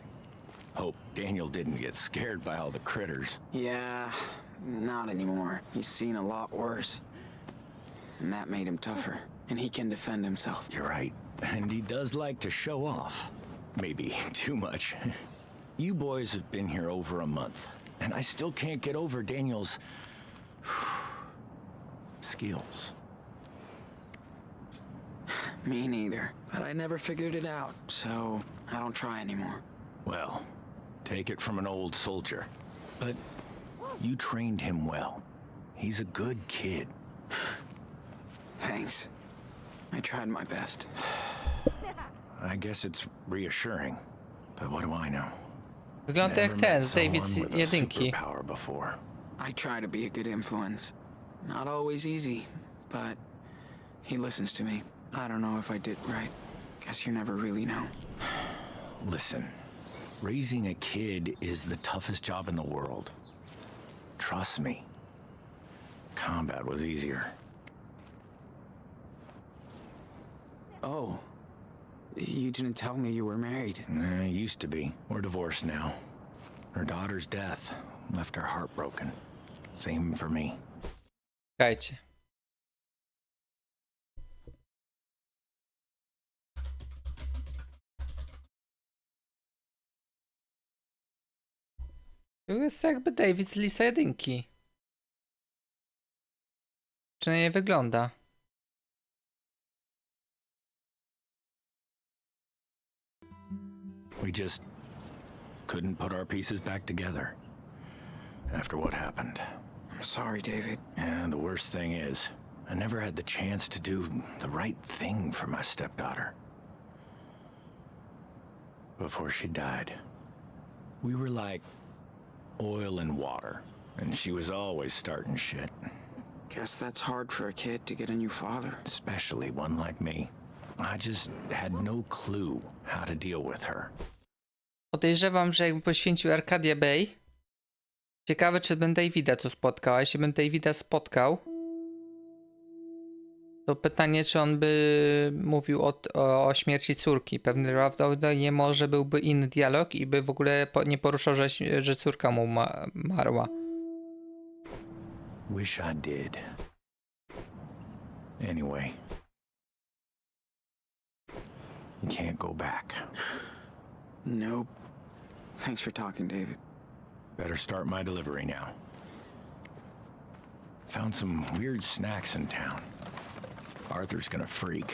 S8: Hope Daniel didn't get scared by all the critters.
S2: Yeah, not anymore. He's seen a lot worse. And that made him tougher. And he can defend himself.
S8: You're right. And he does like to show off. Maybe too much. You boys have been here over a month, and I still can't get over Daniel's skills.
S2: Me neither. But I never figured it out, so I don't try anymore.
S8: Well, take it from an old soldier. But you trained him well. He's a good kid.
S2: Thanks. I tried my best.
S8: I guess it's reassuring. But what do I know?
S1: Wygląda jak
S8: Never
S1: ten
S8: met
S1: z David
S8: someone with a
S1: jedynki.
S8: superpower before.
S2: I try to be a good influence. Not always easy, but he listens to me. I don't know if I did right. Guess you never really know.
S8: Listen, raising a kid is the toughest job in the world. Trust me. Combat was easier.
S2: Oh. You didn't tell me you were married.
S8: Used to be. We're divorced now. Her daughter's death left her heartbroken. Same for me.
S1: Czekajcie. To jest jakby David z lisa jedynki. Przynajmniej wygląda.
S8: We just couldn't put our pieces back together after what happened.
S2: I'm sorry, David.
S8: And the worst thing is, I never had the chance to do the right thing for my stepdaughter. Before she died, we were like oil and water, and she was always starting shit,
S2: Guess that's hard for a kid to get a new father.
S8: especially one like me. I just had no clue how to deal with her.
S1: Podejrzewam, że jakbym poświęcił Arcadia Bay. Ciekawe, czy bym Davida tu spotkał. A jeśli bym Davida spotkał, to pytanie, czy on by mówił o śmierci córki. Pewnie prawdopodobnie może byłby inny dialog i by w ogóle nie poruszał, że córka mu marła.
S8: Wish I did. Anyway, you can't go back.
S2: Nope. Thanks for talking, David.
S8: Better start my delivery now. Found some weird snacks in town. Arthur's gonna freak.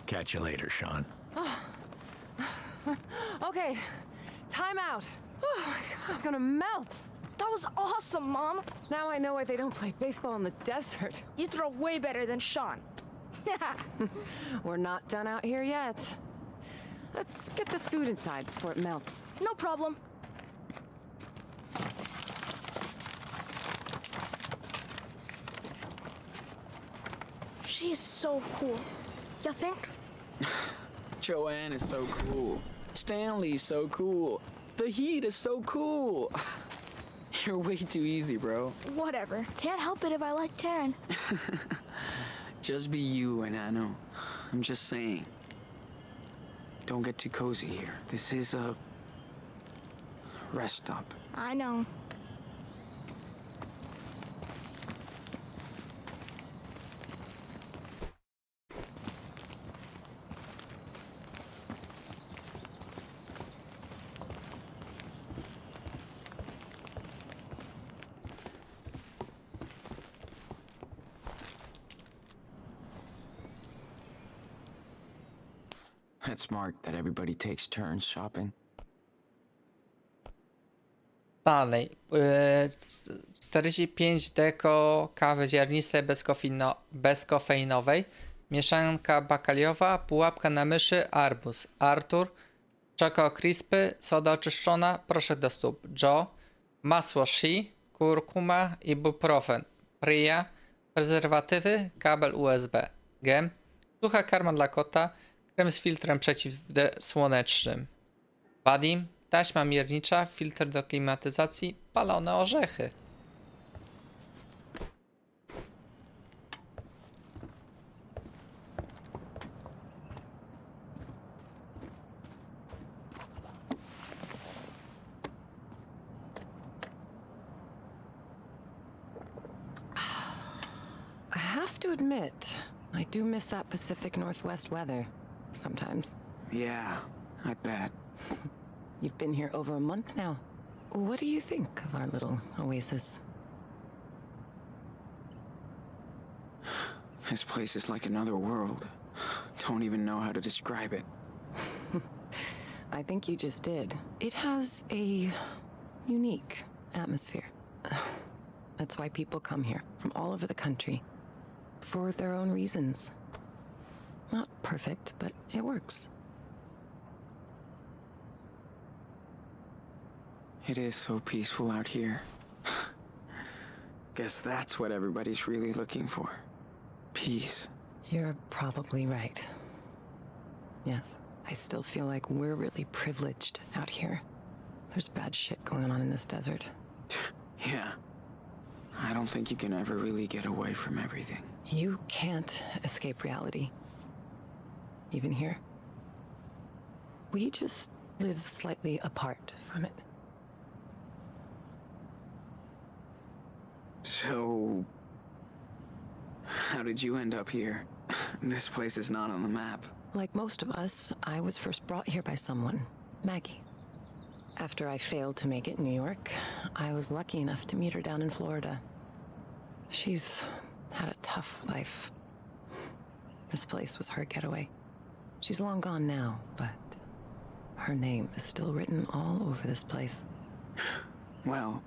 S8: Catch you later, Sean.
S4: Okay, time out. Oh my God, I'm gonna melt.
S3: The That was awesome, Mom.
S4: Now I know why they don't play baseball in the desert.
S3: You throw way better than Sean.
S4: We're not done out here yet. Let's get this food inside before it melts.
S3: No problem. She is so cool. You think?
S2: Joanne is so cool. Stanley's so cool. The heat is so cool. You're way too easy, bro.
S3: Whatever. Can't help it if I like Karen.
S2: Just be you, and I know. I'm just saying. Don't get too cozy here. This is a rest stop.
S3: I know.
S2: That's smart that everybody takes turns shopping.
S1: Dalej. 45 deko kawy ziarnistej bezkofeinowej, mieszanka bakaliowa, pułapka na myszy, arbuz, Artur, czoko crispy, soda oczyszczona, proszek do stóp, Joe, masło shea, kurkuma, ibuprofen, Priya, prezerwatywy, kabel USB, gem, sucha karma dla kota, krem z filtrem przeciwsłonecznym, Vadim, taśma miernicza, filtr do klimatyzacji, palone orzechy.
S4: I have to admit, I do miss that Pacific Northwest weather sometimes.
S2: Yeah, I bet.
S4: You've been here over a month now. What do you think of our little oasis?
S2: This place is like another world. Don't even know how to describe it.
S4: I think you just did. It has a unique atmosphere. That's why people come here from all over the country for their own reasons. Not perfect, but it works.
S2: It is so peaceful out here. Guess that's what everybody's really looking for. Peace.
S4: You're probably right. Yes, I still feel like we're really privileged out here. There's bad shit going on in this desert.
S2: Yeah. I don't think you can ever really get away from everything.
S4: You can't escape reality. Even here. We just live slightly apart from it.
S2: So, how did you end up here? This place is not on the map.
S4: Like most of us, I was first brought here by someone, Maggie. After I failed to make it in New York, I was lucky enough to meet her down in Florida. She's had a tough life. This place was her getaway. She's long gone now, but her name is still written all over this place.
S2: Well,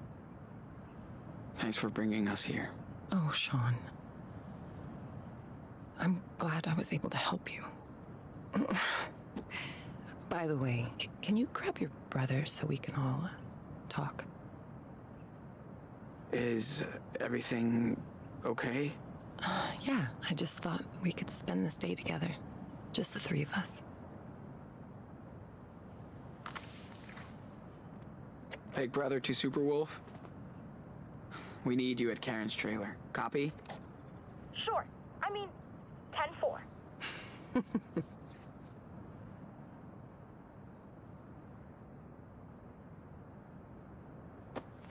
S2: thanks for bringing us here.
S4: Oh, Sean. I'm glad I was able to help you. By the way, can you grab your brother so we can all talk?
S2: Is everything okay?
S4: Yeah, I just thought we could spend this day together. Just the three of us.
S2: Big brother to Superwolf? We need you at Karen's trailer. Copy?
S3: Sure. I mean, 10-4.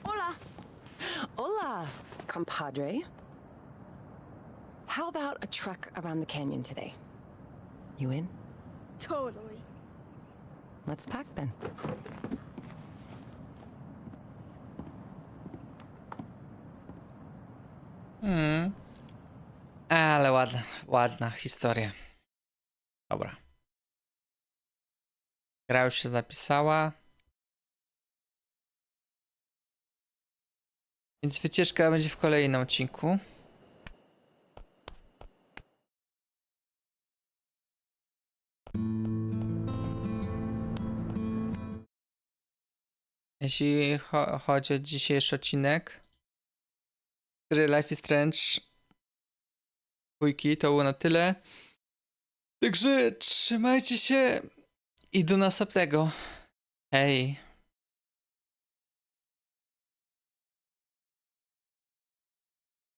S3: Hola.
S4: Hola, compadre. How about a trek around the canyon today? You in?
S3: Totally.
S4: Let's pack then.
S1: Ale ładna historia. Dobra. Gra już się zapisała. Więc wycieczka będzie w kolejnym odcinku. Jeśli chodzi o dzisiejszy odcinek gry Life is Strange dwójki, to było na tyle. Także trzymajcie się i do następnego. Hej.